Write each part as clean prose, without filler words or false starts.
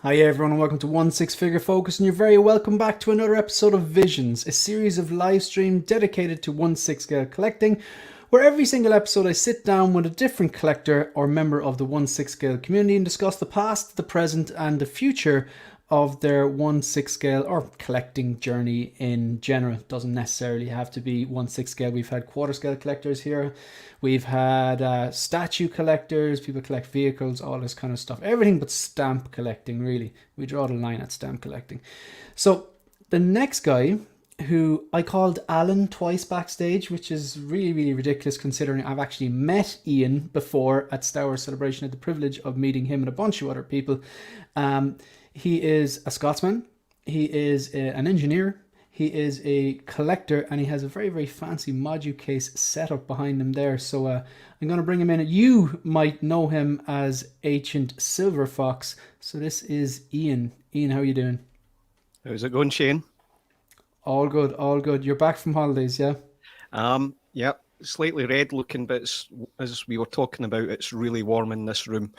Hi everyone and welcome to One Six Figure Focus, and you're very welcome back to another episode of Visions, a series of live stream dedicated to 1/6 scale collecting, where every single episode I sit down with a different collector or member of the 1/6 scale community and discuss the past, the present and the future of their 1/6 scale or collecting journey in general. It doesn't necessarily have to be 1/6 scale. We've had quarter scale collectors here. We've had statue collectors, people collect vehicles, all this kind of stuff. Everything but stamp collecting, really. We draw the line at stamp collecting. So the next guy, who I called Alan twice backstage, which is really, really ridiculous considering I've actually met Ian before at Star Wars Celebration. I had the privilege of meeting him and a bunch of other people. He is a Scotsman. He is an engineer. He is a collector, and he has a very, very fancy Modu case setup behind him there. So I'm going to bring him in. You might know him as Ancient Silver Fox. So this is Ian. Ian, how are you doing? How's it going, Shane? All good, all good. You're back from holidays, yeah? Yep, slightly red looking, but as we were talking about, it's really warm in this room.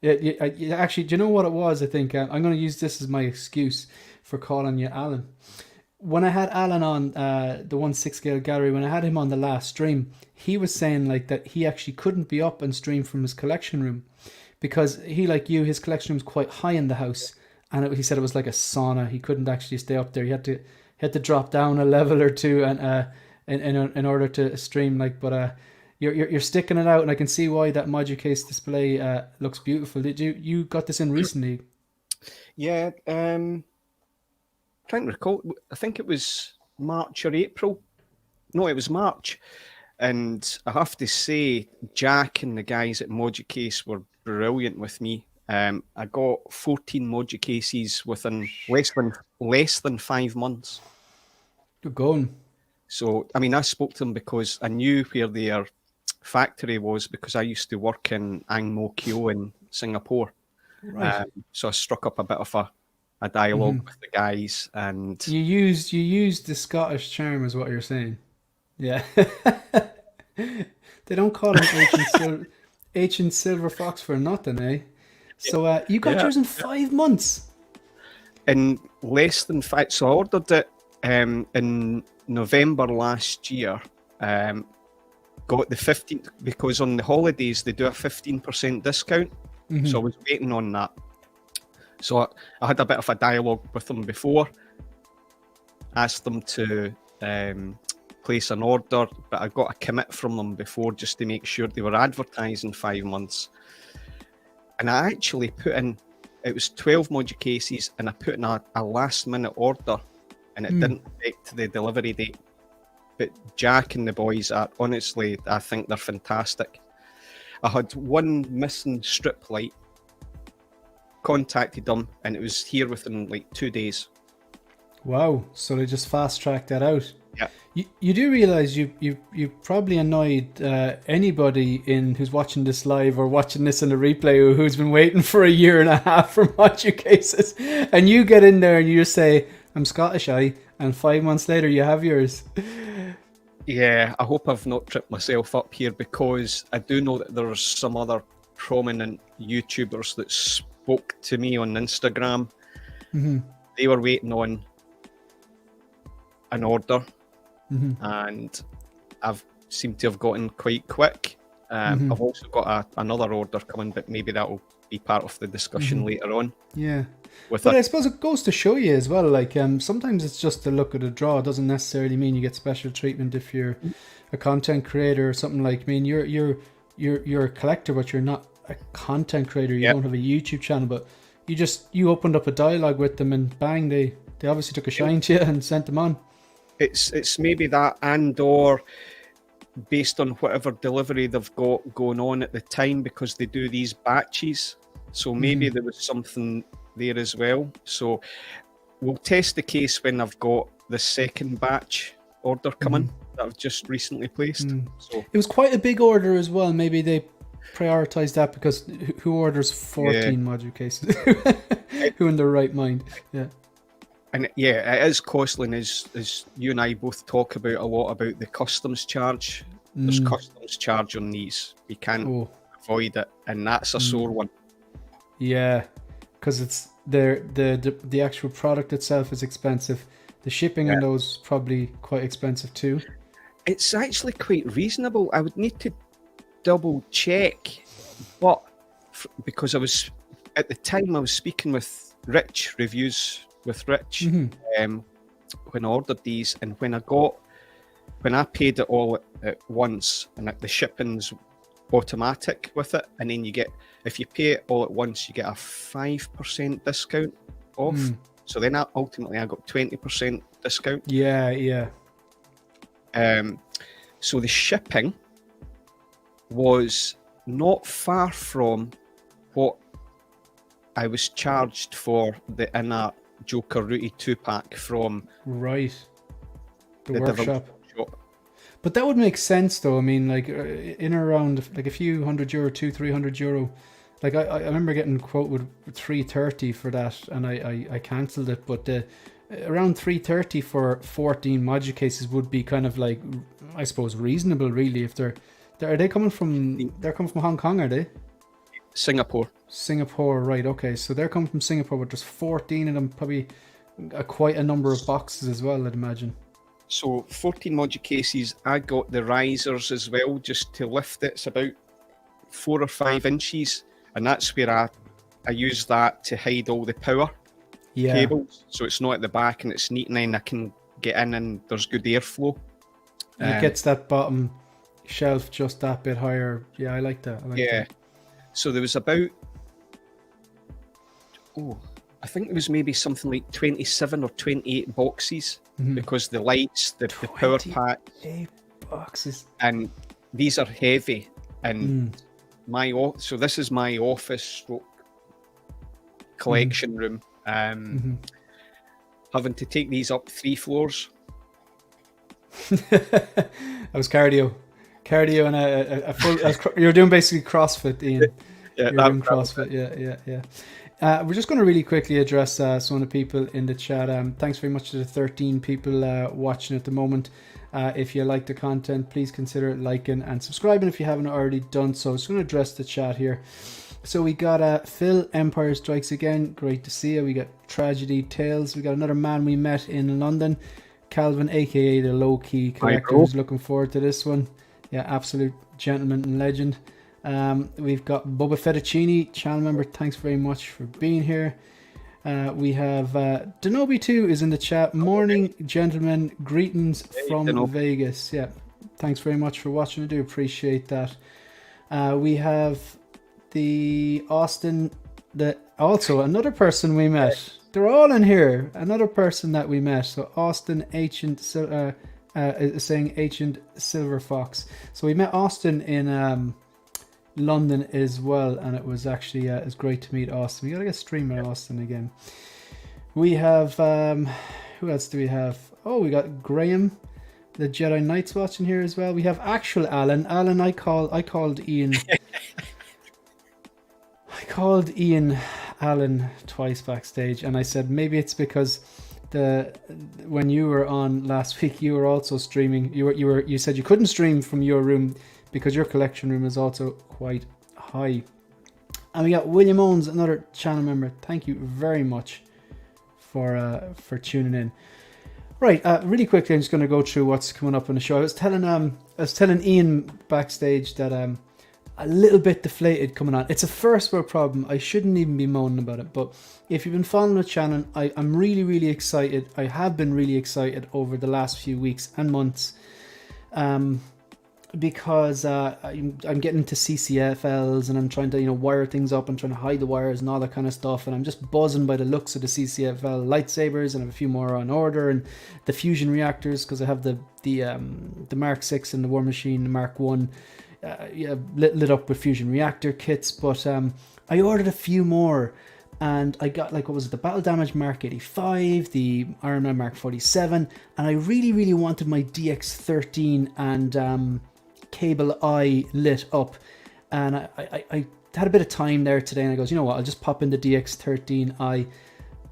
Yeah, actually, do you know what it was? I think I'm going to use this as my excuse for calling you Alan. When I had Alan on the 1/6 scale gallery, when I had him on the last stream, he was saying like that he actually couldn't be up and stream from his collection room because he, like you, his collection room's quite high in the house, and he said it was like a sauna. He couldn't actually stay up there. He had to drop down a level or two and in order to stream. Like, but you're sticking it out, and I can see why that Modu case display looks beautiful. Did you got this in recently? Yeah, trying to recall. I think it was March or April. No, it was March. And I have to say, Jack and the guys at Modu Case were brilliant with me. I got 14 Modu cases within less than 5 months. Good going. So, I mean, I spoke to them because I knew where their factory was because I used to work in Ang Mo Kio in Singapore. Right. So I struck up a bit of a dialogue with the guys, and You used the Scottish charm, is what you're saying. Yeah. They don't call him Ancient Silver Fox for nothing, eh? So you got yeah, yours in 5 months. in less than five. So I ordered it in November last year. Got the 15th because on the holidays they do a 15% discount. So I was waiting on that. So I had a bit of a dialogue with them before, asked them to place an order, but I got a commit from them before just to make sure they were advertising 5 months. And I actually put in, it was 12 Modu cases, and I put in a last minute order, and it didn't affect the delivery date. But Jack and the boys are, honestly, I think they're fantastic. I had one missing strip light, contacted them, and it was here within like 2 days. Wow. So they just fast tracked that out. Yeah. You do realize you probably annoyed anybody who's watching this live or watching this in a replay who's been waiting for a year and a half for Modu cases, and you get in there and you just say, "I'm Scottish, and 5 months later you have yours." Yeah, I hope I've not tripped myself up here because I do know that there's some other prominent YouTubers that spoke to me on Instagram. They were waiting on an order, and I've seemed to have gotten quite quick. I've also got another order coming, but maybe that will be part of the discussion later on. Yeah. With But I suppose it goes to show you as well, like sometimes it's just the look of the draw. It doesn't necessarily mean you get special treatment if you're a content creator or something. Like, I mean, you're a collector, but you're not a content creator. You don't have a YouTube channel, but you opened up a dialogue with them, and bang, they obviously took a shine to you and sent them on. It's maybe that, and or based on whatever delivery they've got going on at the time, because they do these batches. So maybe there was something there as well. So we'll test the case when I've got the second batch order coming that I've just recently placed. So it was quite a big order as well. Maybe they prioritized that because who orders 14 Modu cases? Who in their right mind? Yeah. And yeah, it is costly, and as you and I both talk about a lot about the customs charge. There's customs charge on these. We can't avoid it, and that's a sore one. Yeah, because the actual product itself is expensive. The shipping on those probably quite expensive too. It's actually quite reasonable. I would need to double check, but because I was at the time I was speaking with Rich, reviews with Rich, when I ordered these, and when I paid it all at once, and the shipping's automatic with it, and then if you pay it all at once, you get a 5% discount off. So then ultimately I got 20% discount. Yeah. So the shipping was not far from what I was charged for the inner Joker Rooty 2-pack from the the workshop. shop. But that would make sense though. I mean, like in around like a few €100, €200-300. Like I remember getting quoted with $330 for that, and I cancelled it. But around $330 for 14 module cases would be kind of like, I suppose, reasonable, really. If they're coming from Hong Kong, are they? Singapore, right? Okay, so they're coming from Singapore, but there's 14 of them, probably quite a number of boxes as well, I'd imagine. So 14 module cases. I got the risers as well, just to lift it. It's about 4 or 5 inches, and that's where I use that to hide all the power cables, so it's not at the back and it's neat, and then I can get in and there's good airflow. And it gets that bottom shelf just that bit higher. Yeah, I like that. That. So there was about, I think it was maybe something like 27 or 28 boxes, because the lights, the power pack, 8 boxes, and these are heavy. And so this is my office / collection room. Having to take these up 3 floors. That was cardio and a full. You're doing basically CrossFit, Ian. Yeah, you're doing CrossFit. Yeah. We're just going to really quickly address some of the people in the chat. Thanks very much to the 13 people watching at the moment. If you like the content, please consider liking and subscribing if you haven't already done so. Just going to address the chat here. So we got Phil, Empire Strikes Again. Great to see you. We got Tragedy Tales. We got another man we met in London, Calvin, aka the Low Key Collector. Who's looking forward to this one. Yeah, absolute gentleman and legend. We've got Bubba Fettuccini, channel member. Thanks very much for being here. We have Denobi2 is in the chat. Morning, gentlemen. Greetings from Vegas. Yeah, thanks very much for watching. I do appreciate that. We have the Austin, also another person we met. They're all in here. Another person that we met. So Austin Ancient is saying Ancient Silver Fox. So we met Austin in London as well, and it was actually it's great to meet Austin. We gotta get streaming Austin again. We have who else do we have? Oh, we got Graham, the Jedi Knights, watching here as well. We have actual Alan. Alan, I called Ian. I called Ian Alan twice backstage, and I said maybe it's because when you were on last week, you were also streaming. You said you couldn't stream from your room because your collection room is also quite high. And we got William Owens, another channel member. Thank you very much for tuning in. Right, really quickly, I'm just going to go through what's coming up on the show. I was telling Ian backstage that a little bit deflated coming on. It's a first world problem. I shouldn't even be moaning about it. But if you've been following the channel, I'm really, really excited. I have been really excited over the last few weeks and months. Because I'm getting into CCFLs and I'm trying to wire things up and trying to hide the wires and all that kind of stuff, and I'm just buzzing by the looks of the CCFL lightsabers, and I have a few more on order, and the fusion reactors, because I have the Mark 6 and the War Machine, the Mark 1 lit up with fusion reactor kits. But I ordered a few more, and I got the Battle Damage Mark 85, the Iron Man Mark 47, and I really, really wanted my DX13 and Cable Eye lit up, and I had a bit of time there today, and I goes, you know what, I'll just pop in the DX13i,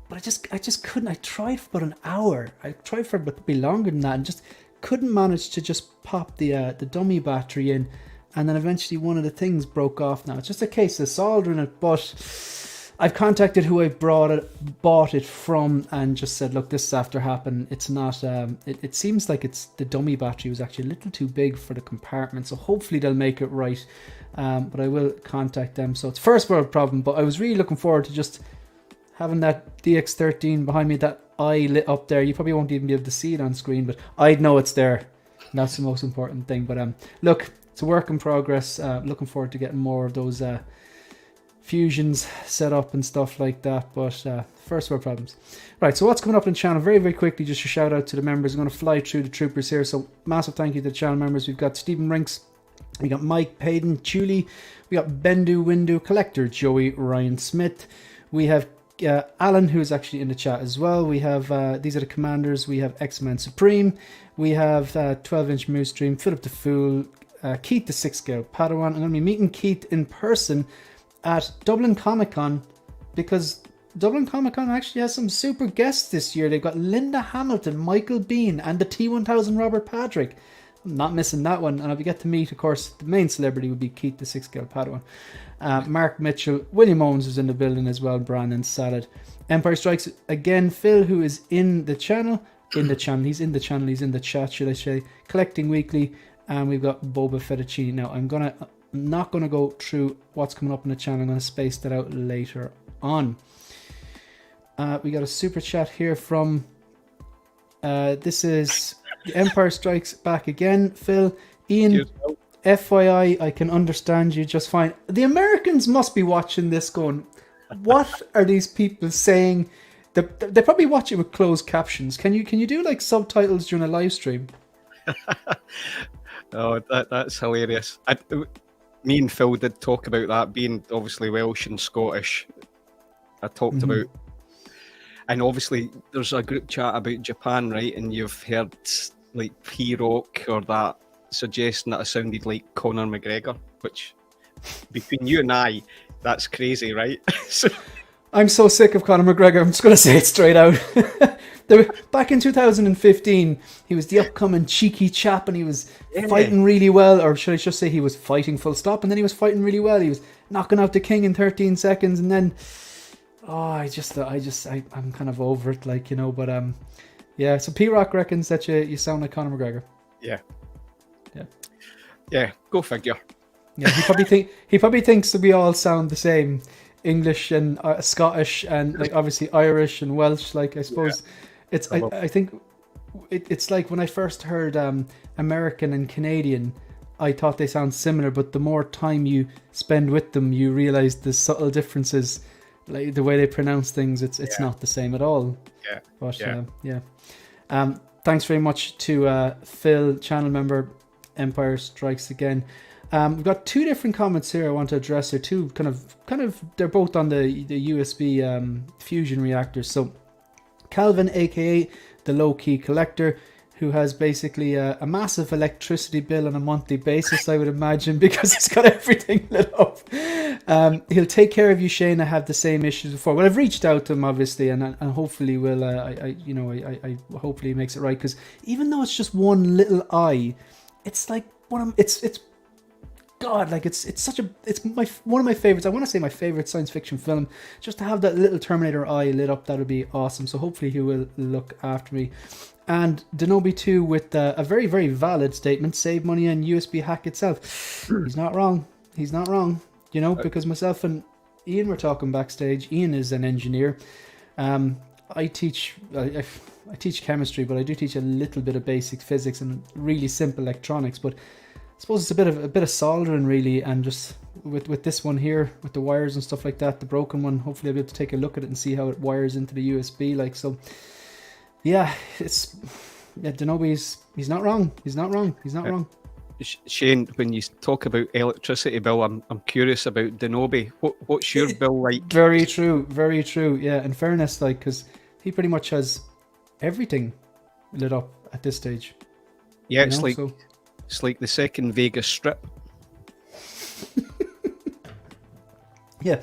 but I just couldn't. I tried for about an hour. I tried for a bit longer than that, and just couldn't manage to just pop the dummy battery in, and then eventually one of the things broke off. Now it's just a case of soldering it, but I've contacted who I bought it from and just said, look, this is after happened. It's not. It seems like it's the dummy battery was actually a little too big for the compartment. So hopefully they'll make it right. But I will contact them. So it's first world problem. But I was really looking forward to just having that DX13 behind me, that eye lit up there. You probably won't even be able to see it on screen, but I'd know it's there. And that's the most important thing. But look, it's a work in progress. Looking forward to getting more of those fusions set up and stuff like that. But first world problems. Right, so what's coming up in the channel? Very, very quickly, just a shout out to the members. I'm going to fly through the troopers here. So massive thank you to the channel members. We've got Stephen Rinks. We got Mike Payden, Chuli. We got Bendu Windu, Collector, Joey, Ryan Smith. We have Alan, who is actually in the chat as well. We have, these are the commanders. We have X-Men Supreme. We have 12-inch Moose Stream, Philip the Fool, Keith the 6-scale Padawan. I'm going to be meeting Keith in person at Dublin Comic Con, because Dublin Comic Con actually has some super guests this year. They've got Linda Hamilton, Michael Bean, and the T1000 Robert Patrick. I'm not missing that one. And I'll get to meet, of course, the main celebrity would be Keith the 6-scale Padawan. Mark Mitchell, William Owens is in the building as well, Brandon Salad. Empire Strikes again, Phil, who is in the channel. He's in the chat, should I say. Collecting Weekly, and we've got Boba Fettuccine. Now, I'm not gonna go through what's coming up in the channel. I'm gonna space that out later on. We got a super chat here from this is Empire Strikes Back again, Phil. Ian, FYI, I can understand you just fine. The Americans must be watching this going, what are these people saying? They probably watch it with closed captions. Can you do like subtitles during a live stream? Oh, that's hilarious. Me and Phil did talk about that, being obviously Welsh and Scottish. I talked about, and obviously there's a group chat about Japan, right? And you've heard like P-Rock or that suggesting that I sounded like Conor McGregor, which between you and I, that's crazy, right? So, I'm so sick of Conor McGregor. I'm just going to say it straight out. Back in 2015, he was the upcoming cheeky chap, and he was fighting really well, or should I just say he was fighting full stop, and then he was fighting really well. He was knocking out the king in 13 seconds, and then, I'm kind of over it, like, you know, but yeah, so P-Rock reckons that you sound like Conor McGregor. Yeah, go figure. Yeah, he probably thinks that we all sound the same, English and Scottish and like obviously Irish and Welsh. Like I suppose I think it's like when I first heard American and Canadian, I thought they sound similar, but the more time you spend with them, you realize the subtle differences, like the way they pronounce things. It's not the same at all. Thanks very much to Phil, channel member, Empire Strikes Again. We've got two different comments here I want to address. They're two kind of they're both on the USB fusion reactors. So Calvin, aka the low-key collector, who has basically a massive electricity bill on a monthly basis, I would imagine, because he's got everything lit up. He'll take care of you, Shane. I have the same issues before. Well, I've reached out to him, obviously, and hopefully will. I hopefully he makes it right, because even though it's just one little eye, it's like it's God, like it's one of my favorites. I want to say my favorite science fiction film. Just to have that little Terminator eye lit up, that would be awesome. So hopefully he will look after me. And Denobi 2 with a very, very valid statement: save money and USB hack itself. He's not wrong. He's not wrong. You know, because myself and Ian were talking backstage. Ian is an engineer. I teach chemistry, but I do teach a little bit of basic physics and really simple electronics. But I suppose it's a bit of soldering really, and just with this one here with the wires and stuff like that, the broken one. Hopefully I'll be able to take a look at it and see how it wires into the USB. Like so, yeah, Denobi's he's not wrong. He's not wrong. He's not wrong. Shane, when you talk about electricity bill, I'm curious about Denobi. What's your bill like? Very true, very true. Yeah, in fairness, like because he pretty much has everything lit up at this stage. Yeah, it's like the second Vegas Strip. Yeah,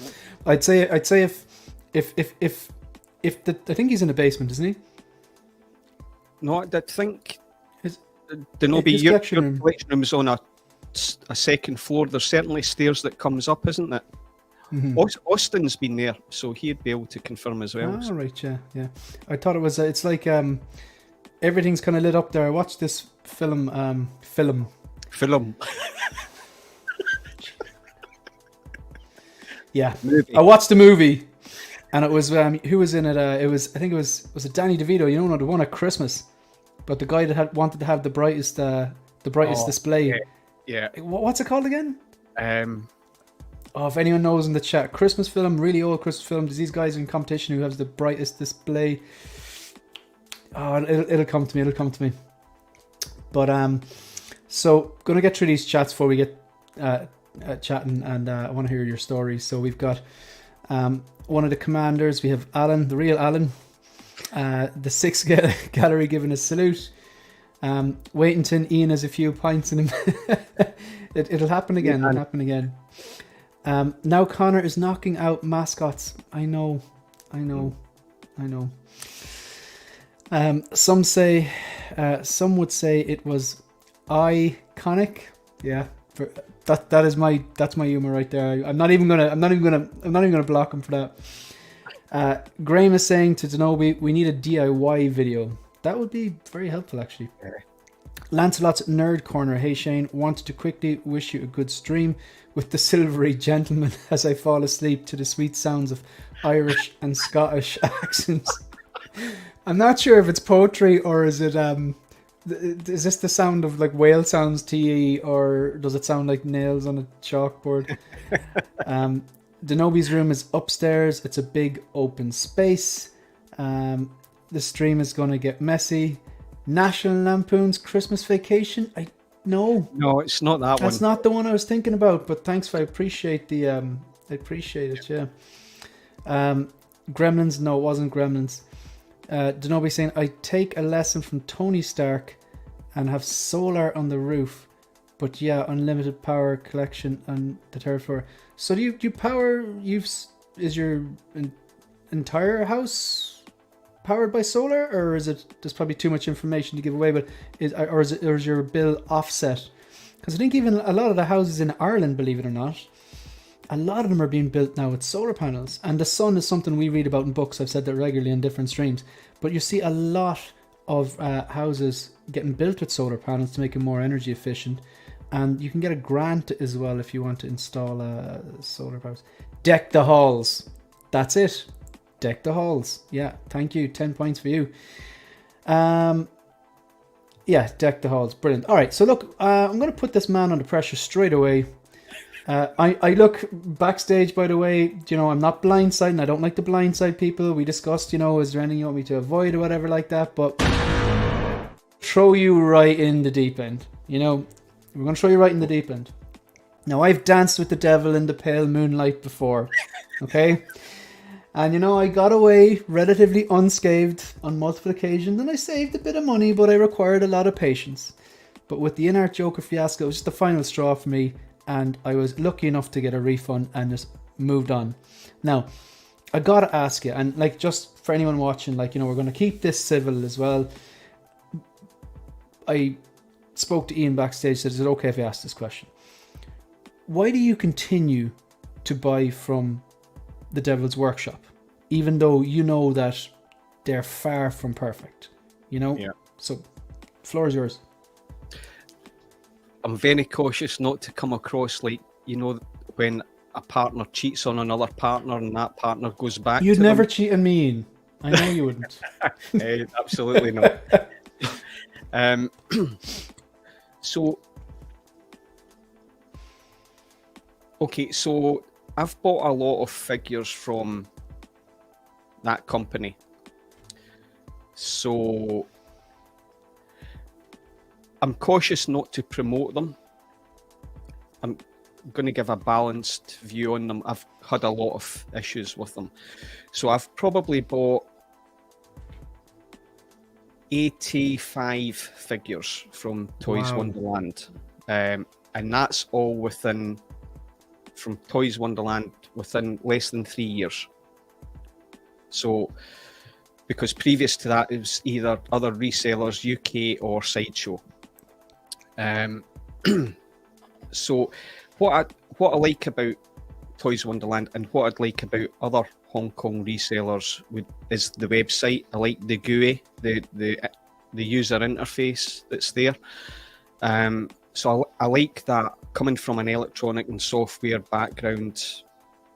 I'd say if I think he's in the basement, isn't he? No, I think Denobi, your collection room is on a second floor. There's certainly stairs that comes up, isn't it? Austin's been there, so he'd be able to confirm as well. Oh, right, yeah. I thought it was. It's like everything's kind of lit up there. I watched this film. Film. Yeah, Movie. I watched the movie, and it was who was in it? I think it was it Danny DeVito? You know, the one at Christmas, but the guy that wanted to have the brightest display. Yeah. What's it called again? Oh, if anyone knows in the chat, Christmas film, really old Christmas film. There's these guys in competition who has the brightest display. Oh, it'll come to me. But so gonna get through these chats before we get chatting, and I want to hear your stories. So we've got one of the commanders. We have Alan, the real Alan, the sixth gallery giving a salute. Waitington, Ian has a few pints in him. It'll happen again. It'll happen again. Now Connor is knocking out mascots. I know. Some would say it was iconic. Yeah, that's my humor right there. I'm not even gonna block him for that. Graham is saying to Denobi, we need a DIY video. That would be very helpful, actually. Yeah. Lancelot's Nerd Corner. Hey Shane, wanted to quickly wish you a good stream with the silvery gentleman as I fall asleep to the sweet sounds of Irish and Scottish accents. I'm not sure if it's poetry or is it is this the sound of like whale sounds TE, or does it sound like nails on a chalkboard? Denobi's room is upstairs. It's a big open space. The stream is going to get messy. National Lampoon's Christmas Vacation. No, it's not that one. That's not the one I was thinking about. But thanks, I appreciate the. I appreciate it. Yeah. Gremlins. No, it wasn't Gremlins. Denobi saying, I take a lesson from Tony Stark and have solar on the roof, but yeah, unlimited power collection on the third floor. So do you power? Is your entire house powered by solar, or is it? There's probably too much information to give away, but is your bill offset? Because I think even a lot of the houses in Ireland, believe it or not, a lot of them are being built now with solar panels. And the sun is something we read about in books. I've said that regularly in different streams. But you see a lot of houses getting built with solar panels to make them more energy efficient. And you can get a grant as well if you want to install solar panels. Deck the halls. That's it. Deck the halls. Yeah, thank you. 10 points for you. Yeah, deck the halls. Brilliant. All right, so look, I'm going to put this man under pressure straight away. I look backstage, by the way, I'm not blindsiding. I don't like to blindside people. We discussed, is there anything you want me to avoid or whatever like that, but throw you right in the deep end. We're going to throw you right in the deep end. Now, I've danced with the devil in the pale moonlight before, okay? And, I got away relatively unscathed on multiple occasions, and I saved a bit of money, but I required a lot of patience. But with the In-Art Joker fiasco, it was just the final straw for me, and I was lucky enough to get a refund and just moved on. Now, I gotta ask you, and just for anyone watching, we're going to keep this civil as well. I spoke to Ian backstage, said, is it okay if I ask this question? Why do you continue to buy from the Devil's Workshop, even though you know that they're far from perfect? Yeah. So, floor is yours. I'm very cautious not to come across like, when a partner cheats on another partner and that partner goes back. You'd never cheat on me, Ian. I know you wouldn't. Absolutely not. So I've bought a lot of figures from that company. So I'm cautious not to promote them. I'm going to give a balanced view on them. I've had a lot of issues with them. So I've probably bought 85 figures from Toys Wonderland. And that's all from Toys Wonderland within less than 3 years. So, because previous to that, it was either other resellers, UK or Sideshow. So what I like about Toys Wonderland, and what I'd like about other Hong Kong resellers is the website. I like the GUI, the user interface that's there. So I like that. Coming from an electronic and software background,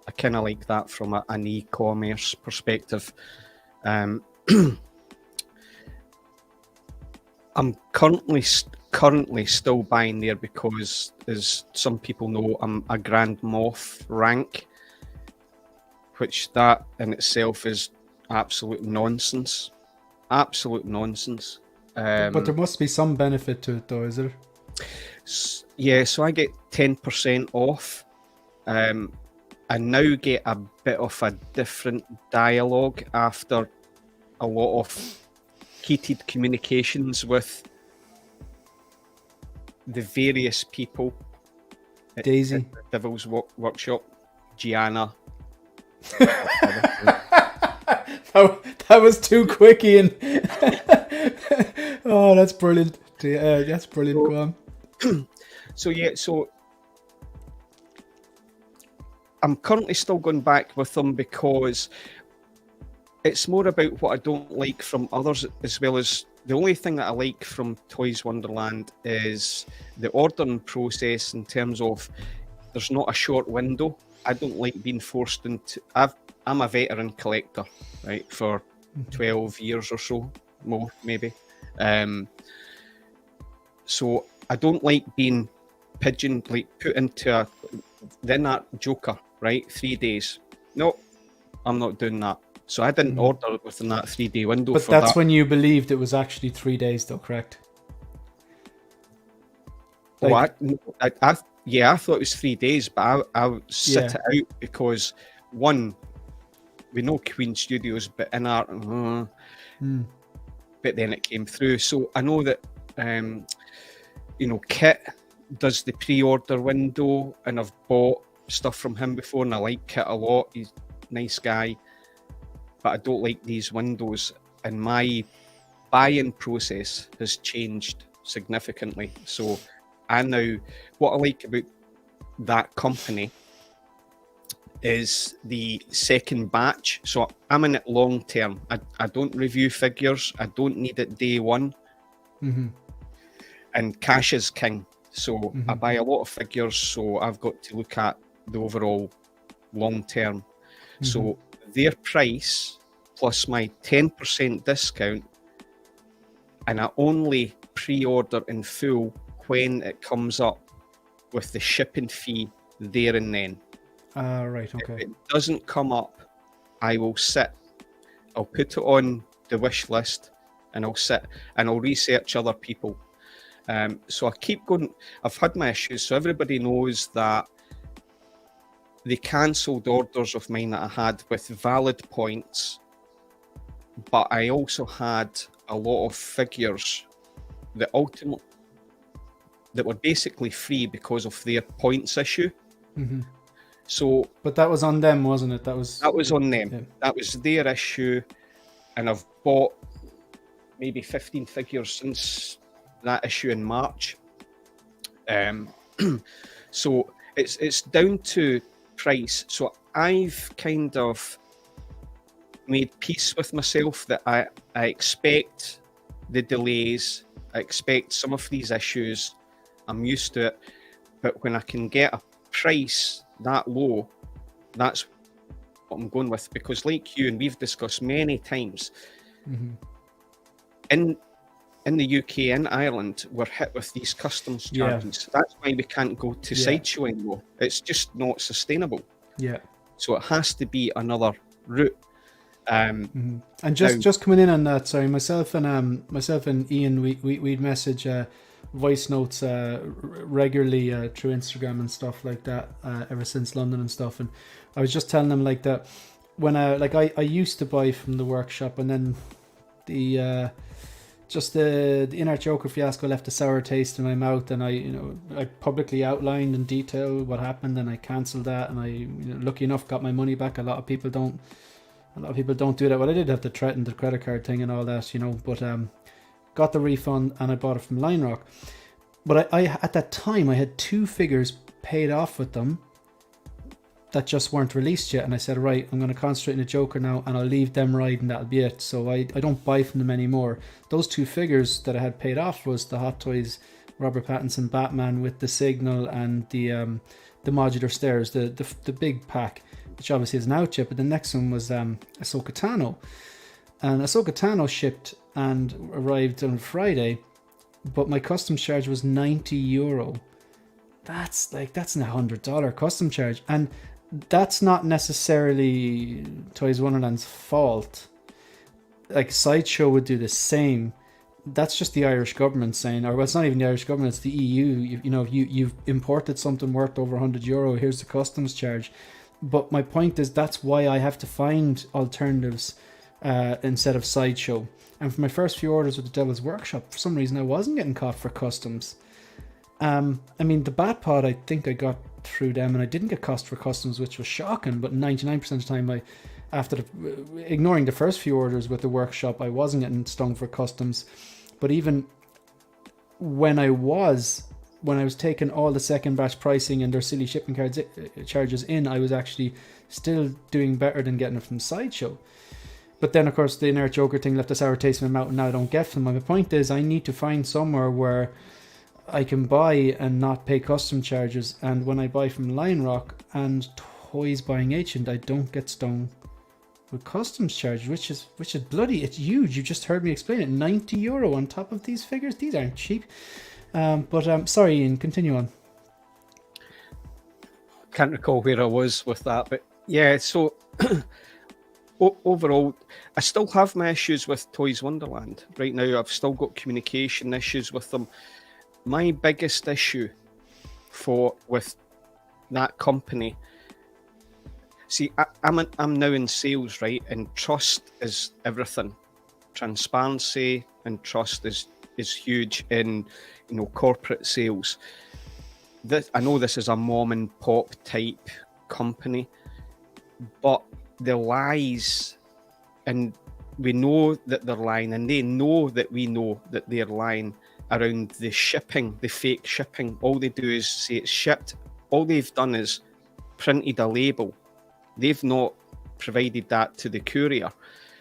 I kind of like that from an e-commerce perspective. I'm currently still buying there because, as some people know, I'm a Grand Moff rank, which that in itself is absolute nonsense. Absolute nonsense. But there must be some benefit to it, though, is there? Yeah, so I get 10% off. I now get a bit of a different dialogue after a lot of heated communications with the various people. Daisy. At Devil's Workshop, Gianna. that was too quick, Ian. Oh, that's brilliant. That's brilliant. Go on. So I'm currently still going back with them because it's more about what I don't like from others, as well as the only thing that I like from Toys Wonderland is the ordering process in terms of there's not a short window. I don't like being forced into... I'm a veteran collector, right, for 12 years or so, more maybe. So I don't like being put into then that Joker, right, 3 days. No, I'm not doing that. So I didn't order it within that 3-day window. But that's when you believed it was actually 3 days, though, correct? Like, I thought it was 3 days, but I sit it out because, one, we know Queen Studios, but in art, but then it came through. So I know that, Kit does the pre-order window, and I've bought stuff from him before, and I like Kit a lot. He's a nice guy, but I don't like these windows, and my buy-in process has changed significantly. So what I like about that company is the second batch. So I'm in it long term. I don't review figures. I don't need it day one. And cash is king. So I buy a lot of figures, so I've got to look at the overall long term. So their price plus my 10% discount, and I only pre-order in full when it comes up with the shipping fee there and then. Right, okay. If it doesn't come up, I'll put it on the wish list, and I'll sit and I'll research other people. So I keep going. I've had my issues, so everybody knows that they cancelled orders of mine that I had with valid points, but I also had a lot of figures that were basically free because of their points issue. So, but that was on them, wasn't it? That was on them. Yeah. That was their issue, and I've bought maybe 15 figures since that issue in March. So it's down to price. So I've kind of made peace with myself that I expect the delays. I expect some of these issues. I'm used to it. But when I can get a price that low, that's what I'm going with. Because like you, and we've discussed many times, in the UK and Ireland, we're hit with these customs charges. That's why we can't go to sideshow anymore. It's just not sustainable. Yeah. So it has to be another route. And just coming in on that, sorry, myself and Ian, we'd message voice notes regularly through Instagram and stuff like that ever since London and stuff. And I was just telling them like that when I used to buy from the workshop, and then the Inner Joker fiasco left a sour taste in my mouth, and I publicly outlined in detail what happened, and I cancelled that, and I lucky enough got my money back. A lot of people don't do that. Well, I did have to threaten the credit card thing and all that, but got the refund, and I bought it from Line Rock. But I at that time I had 2 figures paid off with them, that just weren't released yet, and I said, right, I'm going to concentrate on the Joker now, and I'll leave them ride, and that'll be it. So I don't buy from them anymore. Those two figures that I had paid off was the Hot Toys Robert Pattinson Batman with the signal and the modular stairs, the big pack, which obviously isn't out yet. But the next one was Ahsoka Tano, and Ahsoka Tano shipped and arrived on Friday, but my customs charge was €90. That's a $100 custom charge, and that's not necessarily Toys Wonderland's fault. Like Sideshow would do the same. That's just the Irish government saying, or well, it's not even the Irish government, it's the EU. You've imported something worth over €100. Here's the customs charge. But my point is, that's why I have to find alternatives instead of Sideshow. And for my first few orders with the Devil's Workshop, for some reason I wasn't getting caught for customs. I mean, the Bat Pod, I think I got through them, and I didn't get cost for customs, which was shocking. But 99% of the time, after ignoring the first few orders with the workshop, I wasn't getting stung for customs. But even when I was taking all the second batch pricing and their silly shipping charges in, I was actually still doing better than getting it from Sideshow. But then, of course, the Inert Joker thing left a sour taste in my mouth, and now I don't get them. My point is, I need to find somewhere where I can buy and not pay custom charges, and when I buy from Lion Rock and Toys Buying Agent, I don't get stung with customs charges, which is bloody, it's huge. You just heard me explain it. €90 on top of these figures. These aren't cheap. But sorry, Ian, continue on. Can't recall where I was with that, but yeah, so overall, I still have my issues with Toys Wonderland. Right now, I've still got communication issues with them. My biggest issue with that company, see, I'm now in sales, right? And trust is everything. Transparency and trust is huge in corporate sales. I know this is a mom and pop type company, but the lies, and we know that they're lying, and they know that we know that they're lying around the shipping, the fake shipping. All they do is say it's shipped. All they've done is printed a label. They've not provided that to the courier,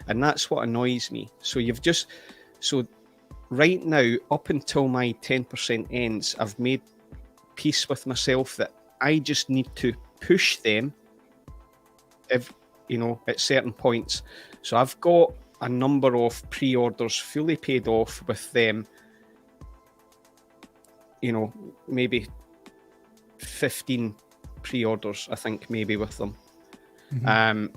and that's what annoys me. So right now, up until my 10% ends, I've made peace with myself that I just need to push them at certain points. So I've got a number of pre-orders fully paid off with them. Maybe 15 pre-orders, I think, maybe with them. Mm-hmm.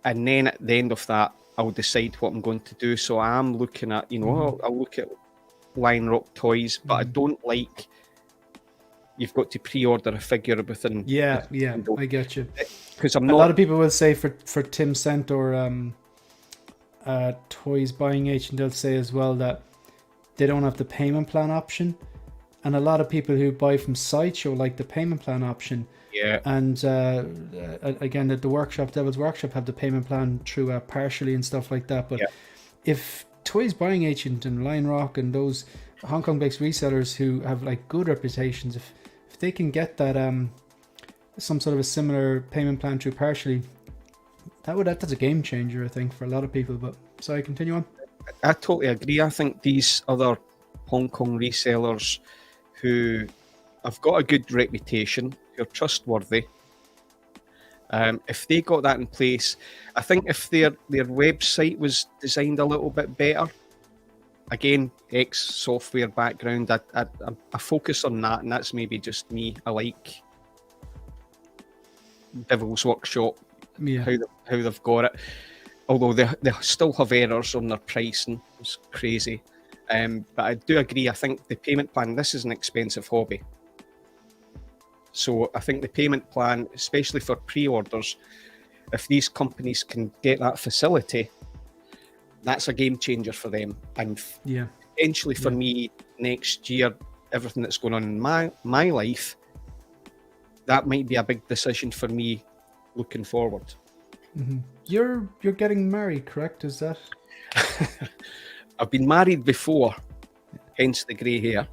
And then at the end of that, I'll decide what I'm going to do. So I am looking at, I'll look at Lion Rock Toys, but I don't like you've got to pre-order a figure within. Yeah, I get you. Because a lot of people will say for Tim Cent or Toys Buying Agent, they'll say as well that they don't have the payment plan option. And a lot of people who buy from Sideshow like the payment plan option. Yeah. And again, the workshop, Devil's Workshop, have the payment plan through partially and stuff like that. But if Toys Buying Agent and Lion Rock and those Hong Kong-based resellers who have like good reputations, if they can get that some sort of a similar payment plan through partially, that's a game changer, I think, for a lot of people. But sorry, continue on. I totally agree. I think these other Hong Kong resellers who have got a good reputation, who are trustworthy, if they got that in place, I think if their website was designed a little bit better, again, ex-software background, I focus on that, and that's maybe just me. I like Devil's Workshop, how they've got it. Although they still have errors on their pricing. It's crazy. But I do agree, I think the payment plan, this is an expensive hobby. So I think the payment plan, especially for pre-orders, if these companies can get that facility, that's a game changer for them. And potentially for me, next year, everything that's going on in my life, that might be a big decision for me looking forward. Mm-hmm. You're getting married, correct? Is that? I've been married before, hence the grey hair.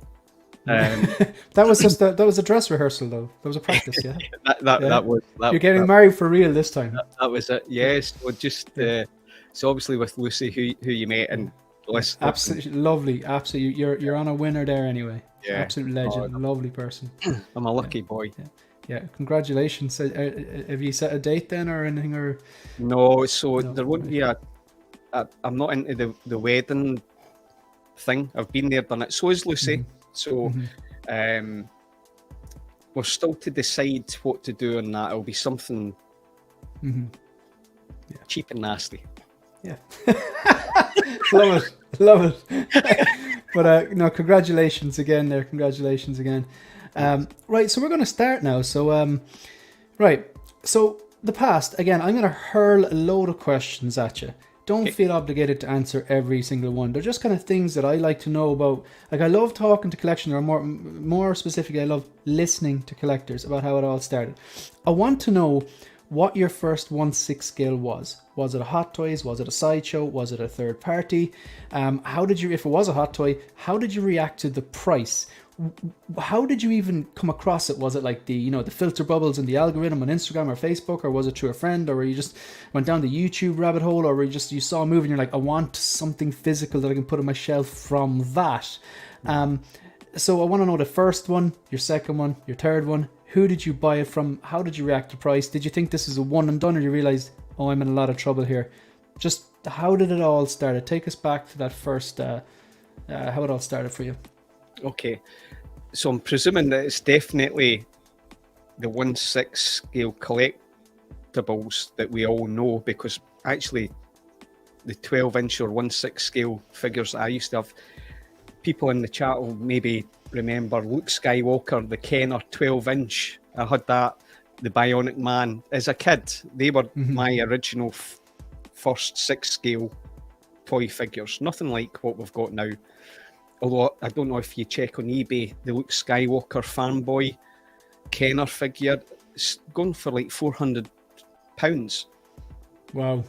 That was just that was a dress rehearsal, though. That was a practice, yeah. That was that. You're getting married for real this time. That was it. Yes. Well, just so obviously with Lucy, who you met, and absolutely lovely. Absolutely, you're on a winner there anyway. Yeah. Absolute legend. Lovely person. I'm a lucky boy. Yeah. Congratulations. Have you set a date then, or anything, or? No. So there won't be I'm not into the wedding thing. I've been there, done it. So is Lucy. So, we're still to decide what to do on that. It'll be something cheap and nasty. Yeah. Love it. But no, congratulations again there. Congratulations again. Right, so we're going to start now. So, right. So the past, again, I'm going to hurl a load of questions at you. Don't feel obligated to answer every single one. They're just kind of things that I like to know about. Like, I love talking to collections, or more specifically, I love listening to collectors about how it all started. I want to know what your first 1/6 scale was. Was it a Hot Toys? Was it a Sideshow? Was it a third party? How did you, if it was a Hot Toy, how did you react to the price? How did you even come across it? Was it like the filter bubbles in the algorithm on Instagram or Facebook, or was it through a friend, or you just went down the YouTube rabbit hole, or you saw a movie and you're like, I want something physical that I can put on my shelf from that? So I want to know the first one, your second one, your third one. Who did you buy it from? How did you react to price? Did you think this is a one and done, or you realized, oh, I'm in a lot of trouble here? Just how did it all start? Take us back to that first, how it all started for you. Okay, so I'm presuming that it's definitely the 1/6 scale collectibles that we all know, because actually the 12-inch or 1/6 scale figures that I used to have, people in the chat will maybe remember Luke Skywalker, the Kenner 12-inch. I had that, the Bionic Man. As a kid, they were my original first 6 scale toy figures. Nothing like what we've got now. Although I don't know if you check on eBay, the Luke Skywalker Farm Boy Kenner figure, it's going for like £400. Wow.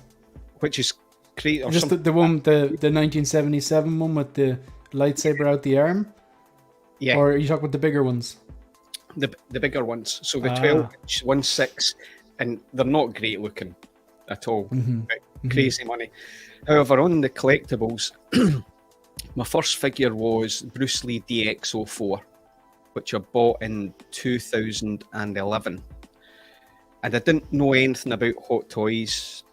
Which is great. Or just the one, the 1977 one with the lightsaber out the arm? Yeah. Or are you talking about the bigger ones? The bigger ones. So the 12-inch 1/6, and they're not great looking at all. Crazy money. However, on the collectibles, my first figure was Bruce Lee DX04, which I bought in 2011. And I didn't know anything about Hot Toys,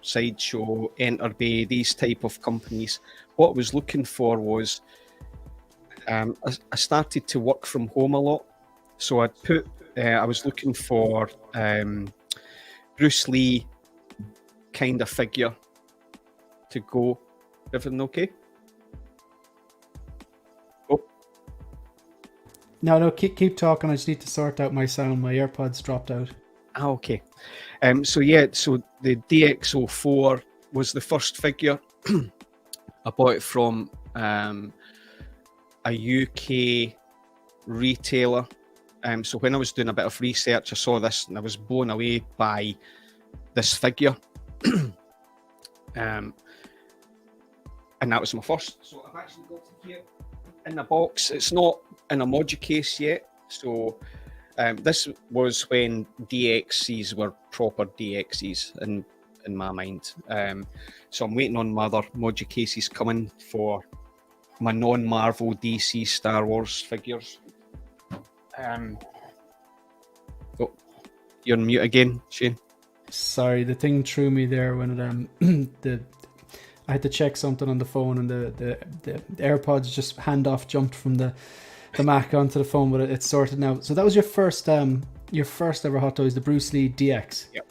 Sideshow, Enterbay, these type of companies. What I was looking for was, I started to work from home a lot. So I was looking for Bruce Lee kind of figure to go. Everything okay? No, keep talking. I just need to sort out my sound. My AirPods dropped out. Okay. So the DX04 was the first figure. I bought it from a UK retailer. So when I was doing a bit of research, I saw this and I was blown away by this figure. And that was my first. So I've actually got it here in the box. It's not in a Modu case yet. So this was when DXs were proper DXs in my mind. So I'm waiting on my other Modu cases coming for my non-Marvel DC Star Wars figures. Oh, you're on mute again, Shane. Sorry, the thing threw me there when it I had to check something on the phone, and the AirPods just handoff jumped from the Mac onto the phone, but it's sorted now. So that was your first ever Hot Toys, the Bruce Lee DX. Yep.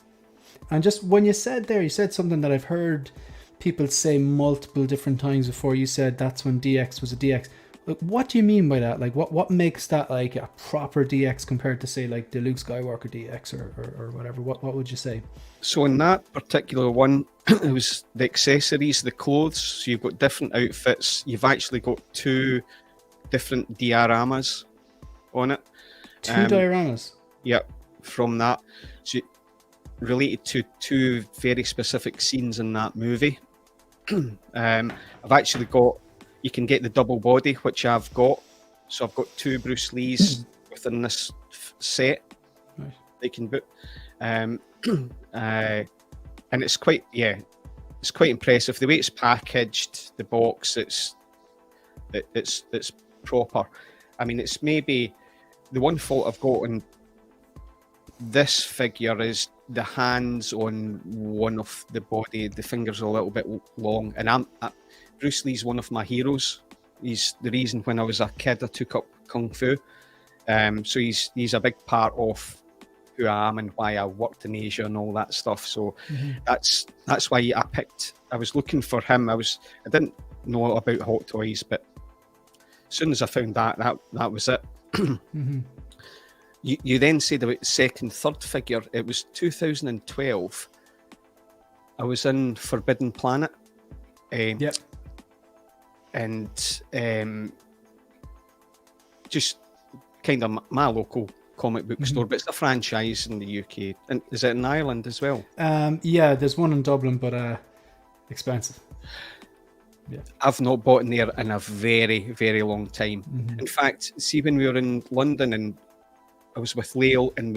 And just when you said something that I've heard people say multiple different times before. You said that's when DX was a DX. Like, what do you mean by that? Like, what makes that like a proper DX compared to, say, like the Luke Skywalker DX or whatever? What would you say? So in that particular one, it was the accessories, the clothes. So you've got different outfits. You've actually got 2 different dioramas on it. 2 dioramas? Yep, from that. So related to 2 very specific scenes in that movie. I've actually got, you can get the double body, which I've got. So I've got 2 Bruce Lees within this set. Right. They can boot. And it's quite impressive. The way it's packaged, the box, it's proper. I mean, it's maybe the one fault I've got on this figure is the hands on one of the body. The fingers are a little bit long, and Bruce Lee's one of my heroes. He's the reason when I was a kid I took up kung fu. So he's a big part of who I am and why I worked in Asia and all that stuff. So that's why I was looking for him. I didn't know about Hot Toys, but as soon as I found that was it. You then said about second, third figure. It was 2012. I was in Forbidden Planet. Yep. And just kind of my local comic book store, but it's a franchise in the UK. And is it in Ireland as well? Yeah, there's one in Dublin, but expensive. Yeah. I've not bought in there in a very, very long time. In fact, see, when we were in London and I was with Lale and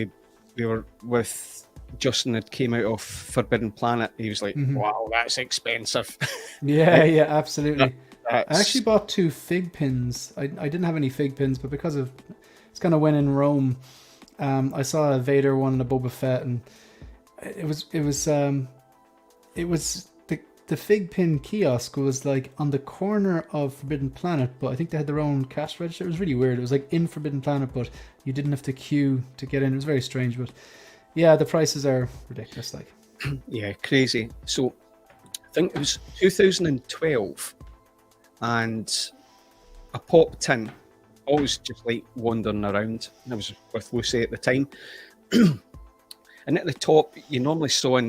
we were with Justin that came out of Forbidden Planet, he was like, wow, that's expensive. Yeah, absolutely. I actually bought 2 fig pins. I didn't have any fig pins, but because of it's kind of when in Rome, I saw a Vader one and a Boba Fett, and it was the fig pin kiosk was like on the corner of Forbidden Planet, but I think they had their own cash register. It was really weird. It was like in Forbidden Planet, but you didn't have to queue to get in. It was very strange, but yeah, the prices are ridiculous. Like, yeah, crazy. So I think it was 2012, and I popped in. I was just like wandering around. I was with Lucy at the time. And at the top, you normally saw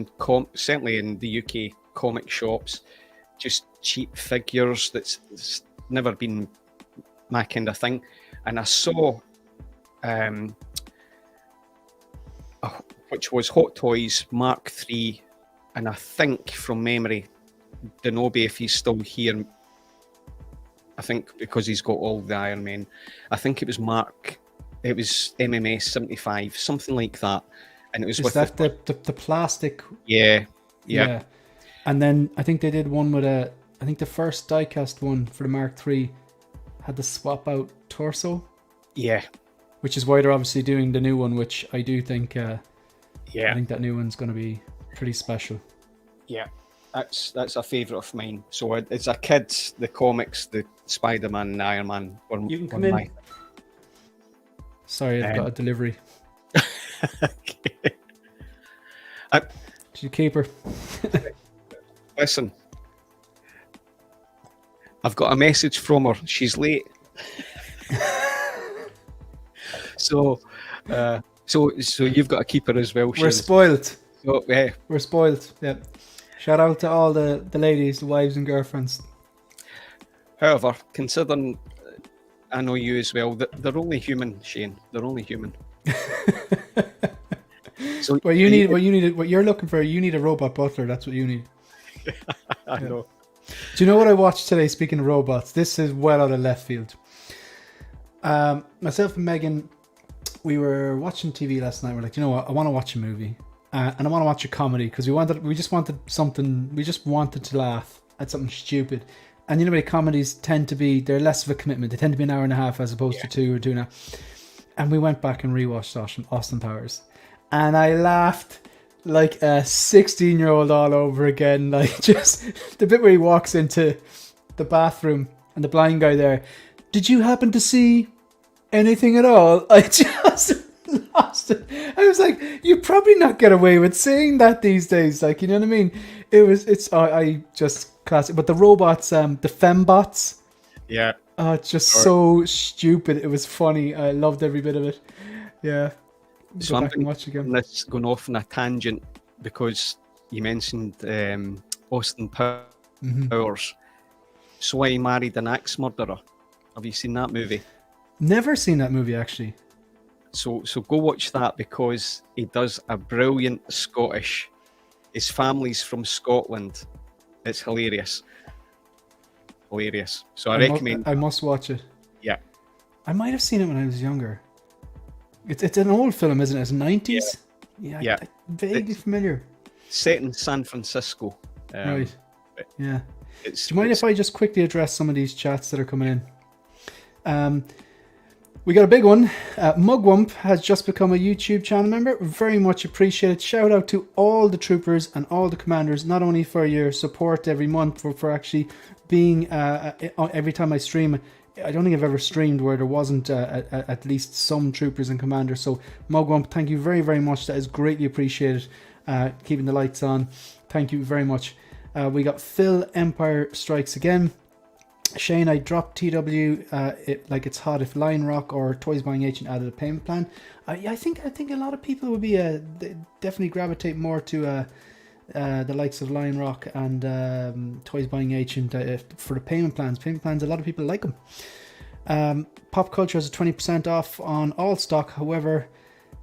certainly in the UK comic shops, just cheap figures that's never been my kind of thing. And I saw, which was Hot Toys Mark III, and I think from memory, Denobi, if he's still here, I think because he's got all the Iron Men, I think it was MMS 75, something like that. And it was the plastic. Yeah. And then I think they did one with I think the first diecast one for the Mark III had the swap out torso. Yeah. Which is why they're obviously doing the new one, which I do think, I think that new one's going to be pretty special. Yeah. That's a favourite of mine. So as a kid, the comics, the Spider-Man and Iron Man were you can come in. Sorry, I've got a delivery. Okay. Did you keep her? Listen, I've got a message from her. She's late. So you've got to keep her as well. We're spoiled. So, We're spoiled. Yeah. Shout out to all the ladies, the wives and girlfriends. However, considering I know you as well, they're only human, Shane. They're only human. So what you're looking for, you need a robot butler. That's what you need. I know. Do you know what I watched today? Speaking of robots, this is well out of left field. Myself and Megan, we were watching TV last night. We're like, you know what? I want to watch a movie, and I want to watch a comedy because we just wanted to laugh at something stupid. And you know, the comedies tend to be, they're less of a commitment. They tend to be an hour and a half as opposed to 2 or 2.5. And we went back and rewatched Austin Powers, and I laughed like a 16-year-old all over again. Like, just the bit where he walks into the bathroom and the blind guy there. Did you happen to see anything at all? I just lost it. I was like, you probably not get away with saying that these days. Like, you know what I mean? I just classic. But the robots, the fembots. Yeah. Oh, it's just so stupid. It was funny. I loved every bit of it. Yeah. So I'm going off on a tangent because you mentioned Austin Powers. So I Married an Axe Murderer. Have you seen that movie? Never seen that movie, actually. So go watch that because he does a brilliant Scottish. His family's from Scotland. It's hilarious. So I recommend. I must watch it. Yeah. I might have seen it when I was younger. It's an old film, isn't it? It's 90s? Yeah. Vaguely familiar. Set in San Francisco. Right. Yeah. Do Do you mind if I just quickly address some of these chats that are coming in? We got a big one. Mugwump has just become a YouTube channel member. Very much appreciated. Shout out to all the troopers and all the commanders, not only for your support every month, but for actually being every time I stream. I don't think I've ever streamed where there wasn't at least some troopers and commanders. So Mugwump, thank you very, very much. That is greatly appreciated. Keeping the lights on. Thank you very much. We got Phil, Empire Strikes Again. Shane, I dropped TW like it's hot if Lion Rock or Toys Buying Agent added a payment plan. I think a lot of people would be definitely gravitate more to the likes of Lion Rock and Toys Buying Agent for the payment plans. Payment plans, a lot of people like them. Pop Culture has a 20% off on all stock. However,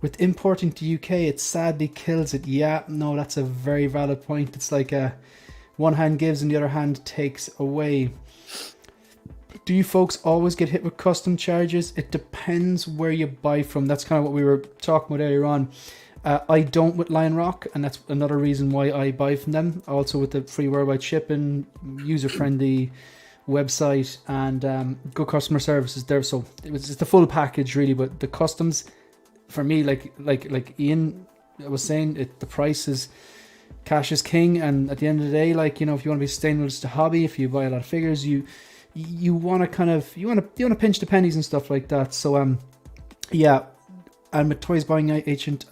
with importing to UK, it sadly kills it. Yeah, no, that's a very valid point. It's like one hand gives and the other hand takes away. Do you folks always get hit with custom charges? It depends where you buy from. That's kind of what we were talking about earlier on. I don't with Lion Rock, and that's another reason why I buy from them. Also with the free worldwide shipping, user-friendly website, and good customer services there. So it's the full package really, but the customs, for me, like Ian was saying, the price is, cash is king, and at the end of the day, like, you know, if you want to be sustainable as a hobby, if you buy a lot of figures, you want to pinch the pennies and stuff like that. So yeah, and with Toys Buying Agent,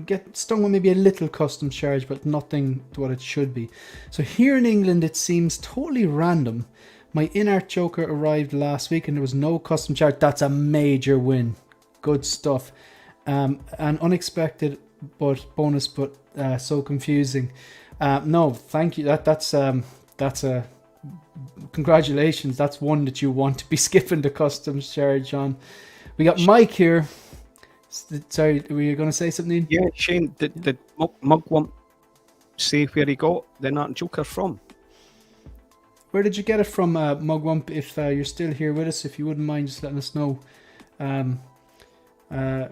get stung with maybe a little custom charge, but nothing to what it should be. So here in England, it seems totally random. My in-art Joker arrived last week and there was no custom charge. That's a major win. Good stuff. And unexpected but bonus, but so confusing. No, thank you. That's a congratulations. That's one that you want to be skipping the customs charge on. We got Mike here. Sorry, were you going to say something? Yeah, Shane, did Mugwump say where he got the Art Joker from? Where did you get it from, Mugwump? If you're still here with us, if you wouldn't mind just letting us know.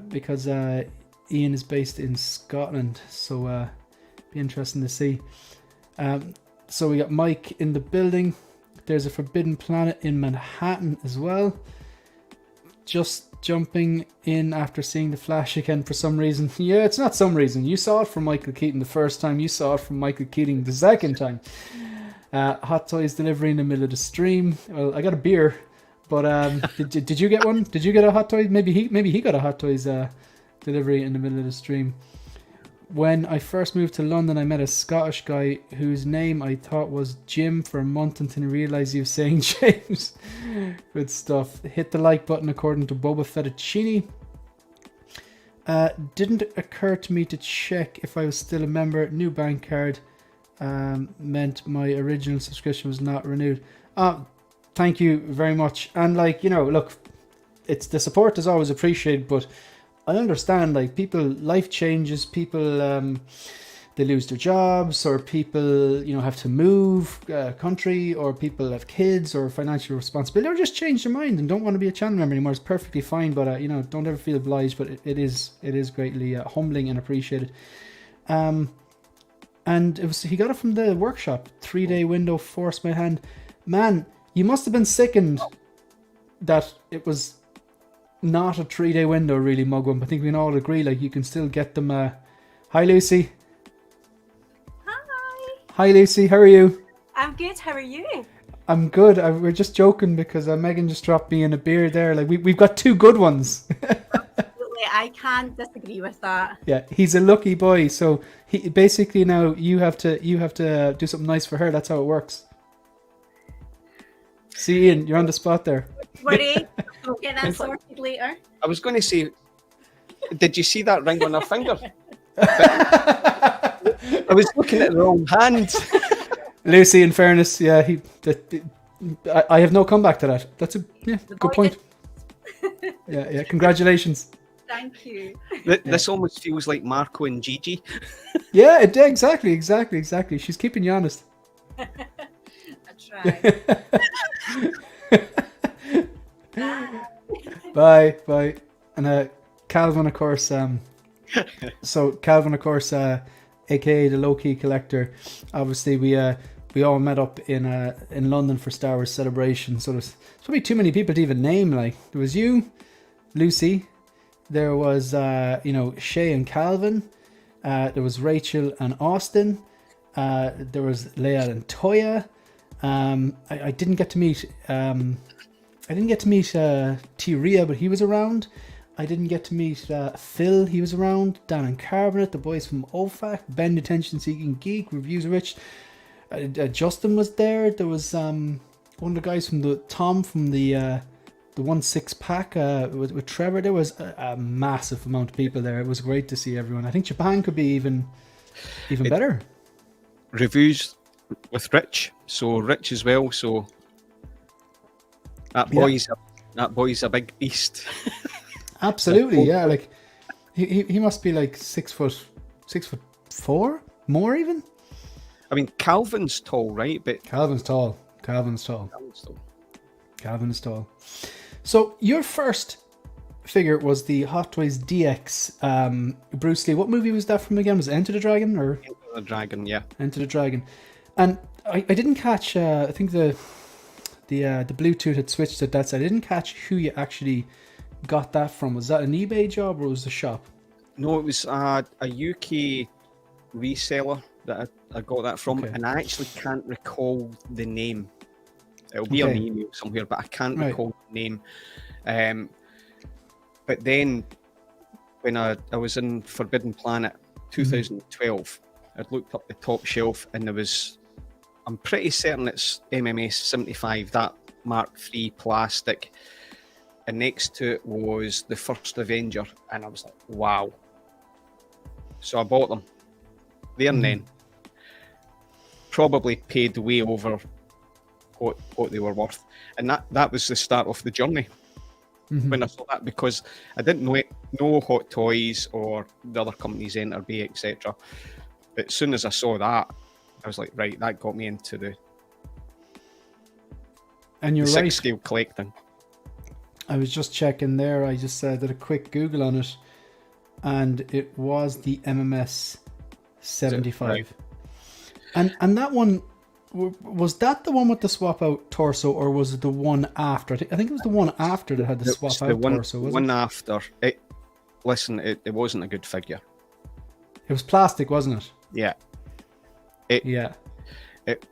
Because Ian is based in Scotland, so be interesting to see. So we got Mike in the building. There's a Forbidden Planet in Manhattan as well. Just jumping in after seeing The Flash again for some reason. Yeah, it's not some reason. You saw it from Michael Keaton the first time. You saw it from Michael Keaton the second time. Hot Toys delivery in the middle of the stream. Well, I got a beer, but did you get one? Did you get a Hot Toys? Maybe he got a Hot Toys delivery in the middle of the stream. When I first moved to London, I met a Scottish guy whose name I thought was Jim for a month until I realised he was saying James. Good stuff. Hit the like button according to Boba Fettuccini. Didn't occur to me to check if I was still a member. New bank card meant my original subscription was not renewed. Thank you very much. And like, you know, look, it's the support is always appreciated, but I understand, like, people, life changes, people, they lose their jobs, or people, you know, have to move country, or people have kids or financial responsibility, or just change their mind and don't want to be a channel member anymore. It's perfectly fine, but, you know, don't ever feel obliged, but it is greatly humbling and appreciated. And he got it from the workshop, 3-day window, forced my hand. Man, you must have been sickened that it was not a 3-day window, really, Mugwump. I think we can all agree, like, you can still get them. Hi, Lucy. Hi, Lucy. How are you? I'm good. How are you? I'm good. We're just joking because Megan just dropped me in a beer there. Like, we've got two good ones. Absolutely, I can't disagree with that. Yeah, he's a lucky boy. So he basically now you have to do something nice for her. That's how it works. See, Ian, you're on the spot there. Worry, we'll get that sorted later. I was going to say, did you see that ring on her finger? I was looking at the wrong hand. Lucy, in fairness, yeah, I have no comeback to that. That's a good point. Yeah, congratulations. Thank you. This almost feels like Marco and Gigi. Yeah, exactly. She's keeping you honest. I try. Bye. And Calvin, of course. So Calvin, of course, aka the low key collector. Obviously, we all met up in London for Star Wars Celebration. So there's probably too many people to even name. Like there was you, Lucy. There was Shay and Calvin. There was Rachel and Austin. There was Leia and Toya. I didn't get to meet. T. Rhea, but he was around. I didn't get to meet Phil. He was around. Dan and Carbonate, the boys from OFAC. Ben, Attention Seeking Geek. Reviews Rich. Justin was there. There was one of the guys from Tom from the 1/6 pack with Trevor. There was a massive amount of people there. It was great to see everyone. I think Japan could be even better. Reviews with Rich, so Rich as well. So that boy's a big beast. Absolutely, yeah. Like he must be like 6'4", more even. I mean, Calvin's tall, right? But Calvin's tall. So your first figure was the Hot Toys DX Bruce Lee. What movie was that from again? Was it Enter the Dragon or Enter the Dragon? Yeah. Enter the Dragon. And I didn't catch. I think the Bluetooth had switched to that side. I didn't catch who you actually got that from. Was that an eBay job or was the shop? No, it was a UK reseller that I got that from, Okay. and I actually can't recall the name. It'll be on Okay. email somewhere, but I can't Right. recall the name. But then when I was in Forbidden Planet 2012, I'd looked up the top shelf and I'm pretty certain it's MMS 75, that Mark III plastic, and next to it was the first Avenger, and I was like, wow. So I bought them there and then. Probably paid way over what they were worth, and that was the start of the journey. When I saw that, because I didn't know Hot Toys or the other companies, Enter Bay, etc. But as soon as I saw that, I was like, right, that got me into the And you're six right. scale collecting. I was just checking there. I just did a quick Google on it, and it was the MMS 75. Right. And that one, was that the one with the swap out torso, or was it the one after? I think it was the one after that had the swap out torso. Was one it? after it. Listen, it wasn't a good figure. It was plastic, wasn't it? Yeah, Yeah. it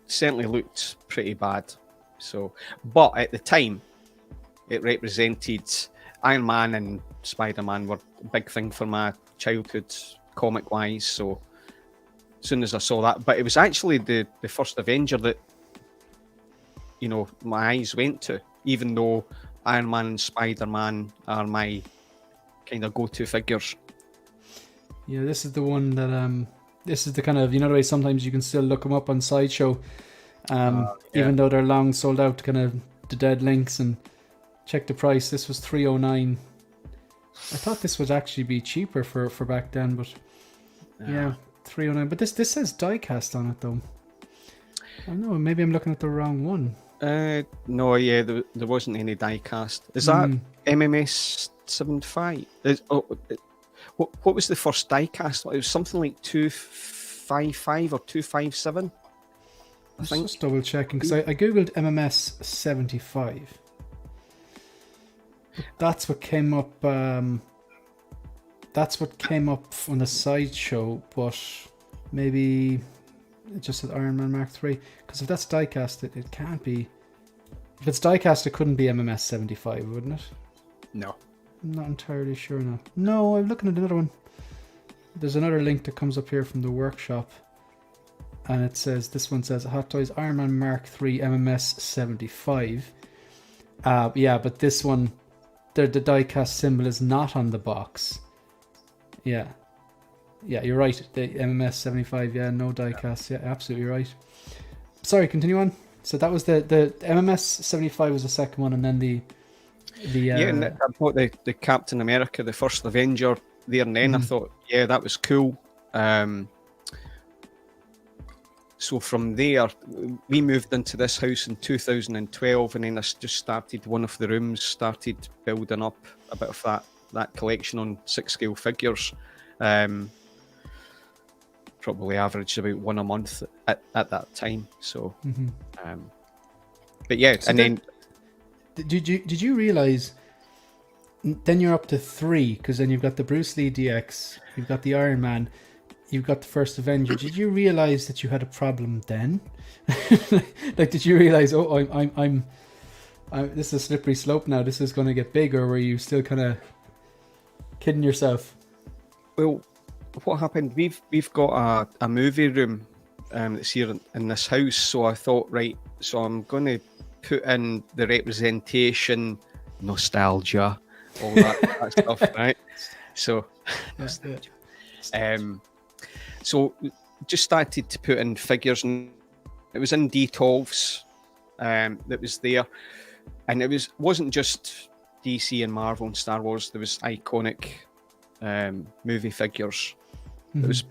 certainly looked pretty bad. So, but at the time, it represented Iron Man and Spider-Man were a big thing for my childhood, comic-wise. So, as soon as I saw that, but it was actually the first Avenger that, my eyes went to, even though Iron Man and Spider-Man are my kind of go-to figures. Yeah, this is the one that this is the kind of, the way sometimes you can still look them up on Sideshow, even though they're long sold out, kind of the dead links, and check the price. This was $309. I thought this would actually be cheaper for back then, but yeah, $309. But this says diecast on it though. I don't know, maybe I'm looking at the wrong one. No, yeah, there wasn't any diecast. Is that MMS 75? What was the first diecast? It was something like 255 or 257. I think. Just double checking, because I googled MMS 75. That's what came up. That's what came up on the Sideshow, but maybe it just said Iron Man Mark III. Because if that's diecast, it can't be. If it's diecast, it couldn't be MMS 75, wouldn't it? No. I'm not entirely sure now. No, I'm looking at another one. There's another link that comes up here from the workshop, and it says, this one says Hot Toys Iron Man Mark III MMS 75. Yeah, but this one, the diecast symbol is not on the box. Yeah, you're right. The MMS 75. Yeah, no diecast. Yeah, absolutely right. Sorry, continue on. So that was the MMS 75 was the second one, and then the and I bought the Captain America, the first Avenger there, and then I thought, yeah, that was cool. So from there, we moved into this house in 2012, and then I just started one of the rooms, started building up a bit of that collection on 6-scale figures. Probably averaged about one a month at that time. So, but yeah, So and then did you realize? Then you're up to 3, because then you've got the Bruce Lee DX, you've got the Iron Man, you've got the first Avenger. Did you realize that you had a problem then? Like, did you realize, oh, I'm this is a slippery slope now, this is going to get big, or were you still kind of kidding yourself? well, what happened? We've got a movie room that's here in this house. So I thought, right, so I'm going to put in the representation, nostalgia, all that stuff, right? So, nostalgia. So just started to put in figures, and it was in D12s that was there, and it wasn't just DC and Marvel and Star Wars. There was iconic movie figures that was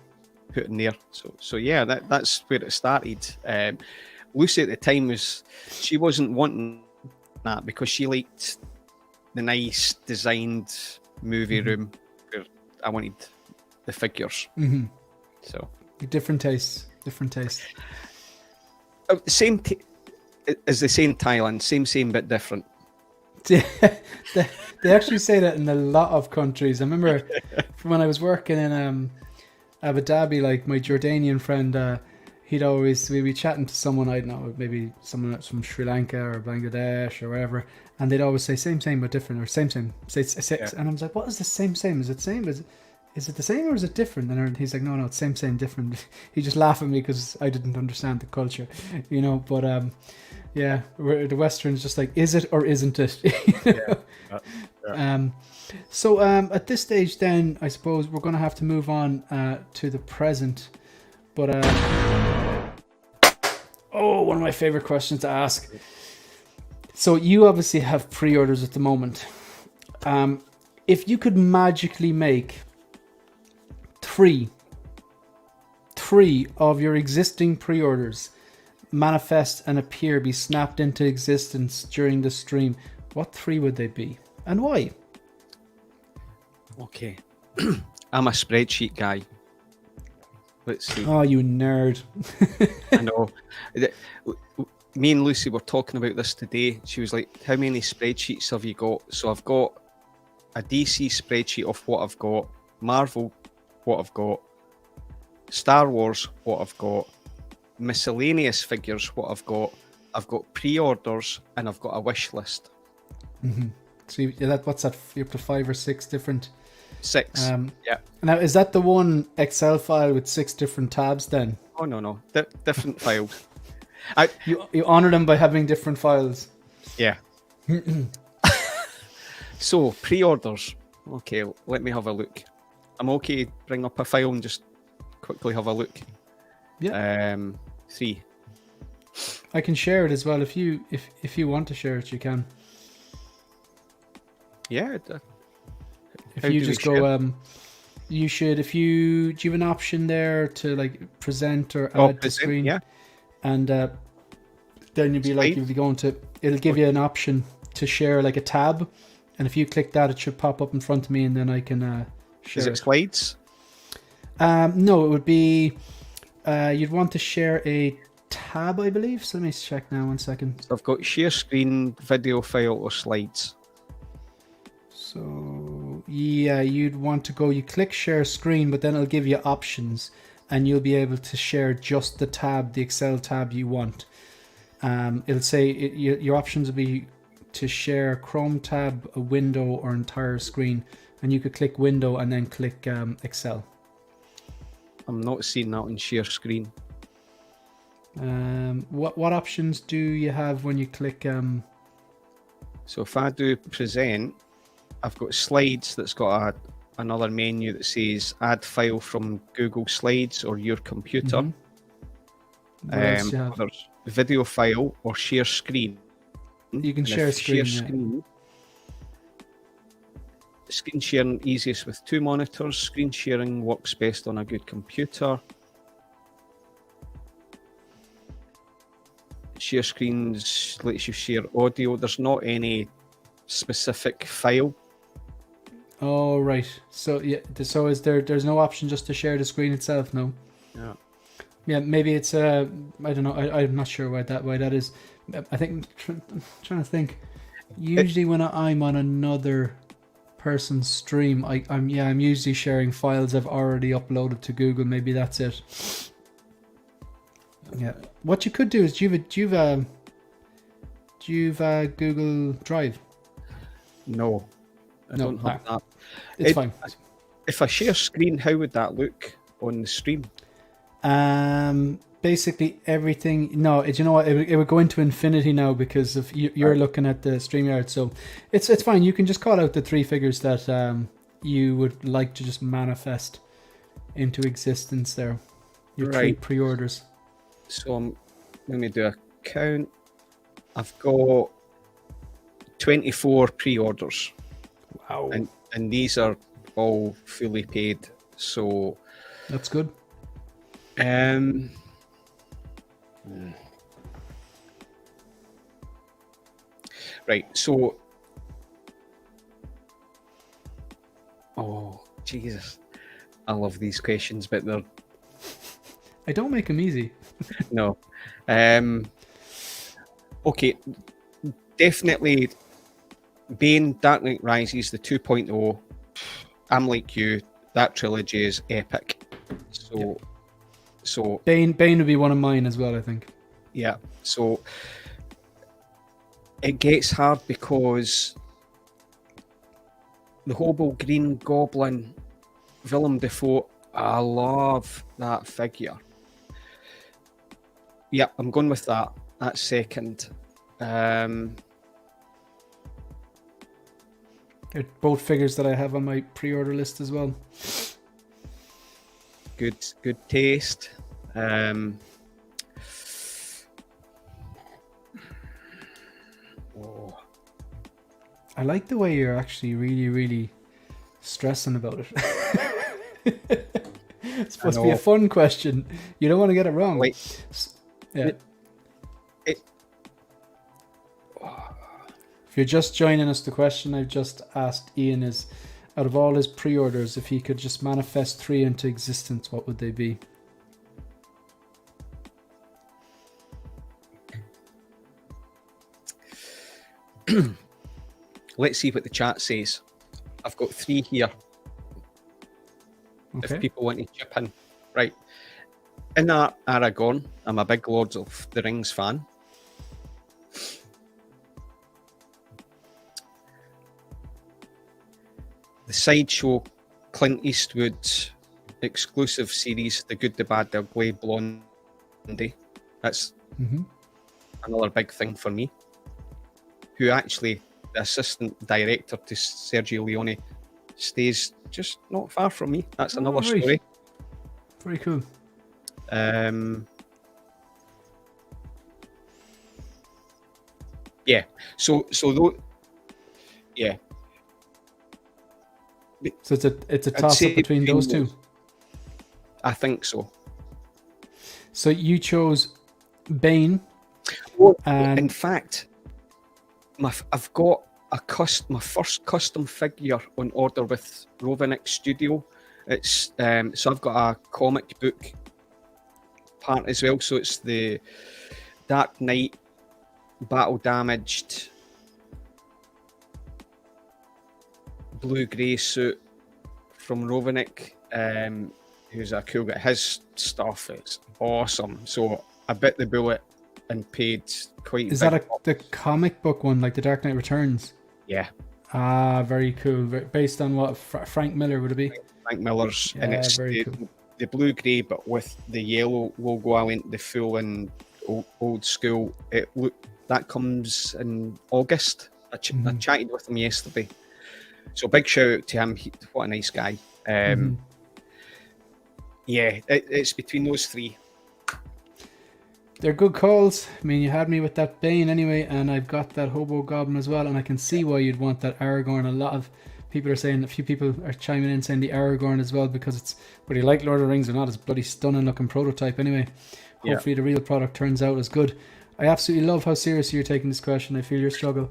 put in there. So yeah, that's where it started. Lucy at the time she wasn't wanting that because she liked the nice designed movie room where I wanted the figures. So Different tastes. Same as they say in Thailand, same but different. They actually say that in a lot of countries. I remember from when I was working in Abu Dhabi, like my Jordanian friend, we'd be chatting to someone, I don't know, maybe someone that's from Sri Lanka or Bangladesh or wherever, and they'd always say same but different, or same. And I was like, what is the same? Is it same? Is it the same or is it different? And he's like, no, it's same, different. He just laughed at me because I didn't understand the culture, you know. But yeah, the Western's just like, is it or isn't it? So at this stage, then I suppose we're going to have to move on to the present. But one of my favorite questions to ask. So you obviously have pre-orders at the moment. If you could magically make three of your existing pre-orders manifest and appear, be snapped into existence during the stream, what 3 would they be and why? Okay. I'm a spreadsheet guy. Let's see. Oh, you nerd. I know. Me and Lucy were talking about this today. She was like, how many spreadsheets have you got? So I've got a DC spreadsheet of what I've got, Marvel, what I've got, Star Wars, what I've got, miscellaneous figures, what I've got pre-orders, and I've got a wish list. So what's that? You're up to 5 or 6 different. 6. Yeah. Now, is that the one Excel file with 6 different tabs then? Oh, no. Different files. You honor them by having different files. Yeah. So, pre-orders. Okay, let me have a look. I'm okay to bring up a file and just quickly have a look. Yeah. 3. I can share it as well. If you want to share it, you can. Yeah. If you just go, you should. Do you have an option there to like present or add to screen? Yeah. And then you'll be like, you'll be going to. It'll give you an option to share like a tab, and if you click that, it should pop up in front of me, and then I can share. Is it slides? No, it would be. You'd want to share a tab, I believe. So let me check now. 1 second. So I've got share screen, video file, or slides. So yeah, you'd want to go. You click share screen, but then it'll give you options, and you'll be able to share just the tab, the Excel tab you want. It'll say your options will be to share Chrome tab, a window, or entire screen, and you could click window and then click Excel. I'm not seeing that on share screen. What options do you have when you click? So if I do present, I've got slides that's got another menu that says add file from Google Slides or your computer. What else do you have? There's video file or share screen. You can And share if screen. screen. Screen sharing easiest with 2 monitors. Screen sharing works best on a good computer. share screens, lets you share audio. There's not any specific file. Oh, right. So yeah, so there's no option just to share the screen itself? No. Yeah. Yeah, maybe it's I don't know. I'm not sure why that is. I think I'm trying to think. Usually when I'm on another person's stream, I'm usually sharing files I've already uploaded to Google. Maybe that's it. Yeah. What you could do is do you have Google Drive? No, I don't have that. It's fine. If I share screen, how would that look on the stream? Basically everything. No, you know what? It would go into infinity now because of you're looking at the StreamYard. So it's fine. You can just call out the three figures that you would like to just manifest into existence there. Your three pre-orders. So I'm going to do a count. I've got 24 pre-orders. Wow. And these are all fully paid. So that's good. Right, so oh Jesus, I love these questions, but they're I don't make them easy. no. Okay, definitely Bane, Dark Knight Rises, the 2.0. I'm Like You, that trilogy is epic. So Bane would be one of mine as well, I think. Yeah, so it gets hard because the Hobo Green Goblin, Willem Dafoe, I love that figure. Yeah, I'm going with that. That's second. They're both figures that I have on my pre-order list as well. Good taste. I like the way you're actually really, really stressing about it. It's supposed to be a fun question. You don't want to get it wrong. Wait. Yeah. If you're just joining us, the question I've just asked Ian is, out of all his pre-orders, if he could just manifest 3 into existence, what would they be? Let's see what the chat says. I've got 3 here. Okay. If people want to chip in. Right. In Aragorn, I'm a big Lord of the Rings fan. The Sideshow Clint Eastwood exclusive series, The Good, the Bad, the Ugly, Blondie. That's another big thing for me. Who actually, the assistant director to Sergio Leone, stays just not far from me. That's another story. Very cool. Yeah. So yeah. So it's a toss up between those two. I think so. So you chose Bane. And in fact, I've got my first custom figure on order with Rovenick Studio. It's so I've got a comic book part as well. So it's the Dark Knight battle damaged blue-grey suit from Rovenick, who's a cool guy. His stuff is awesome. So I bit the bullet and paid quite. Is that the comic book one, like the Dark Knight Returns? Yeah. Ah, very cool. Based on what Frank Miller would it be? Frank Miller's, yeah, and it's cool. The blue-grey, but with the yellow logo. I went the full and old school. That comes in August. I chatted with him yesterday. So big shout out to him. What a nice guy. Yeah, it's between those 3. They're good calls. I mean, you had me with that Bane anyway, and I've got that Hobo Goblin as well, and I can see why you'd want that Aragorn. A lot of people are saying, a few people are chiming in saying the Aragorn as well, because it's, whether you like Lord of the Rings or not, it's bloody stunning looking prototype anyway. Hopefully the real product turns out as good. I absolutely love how seriously you're taking this question. I feel your struggle.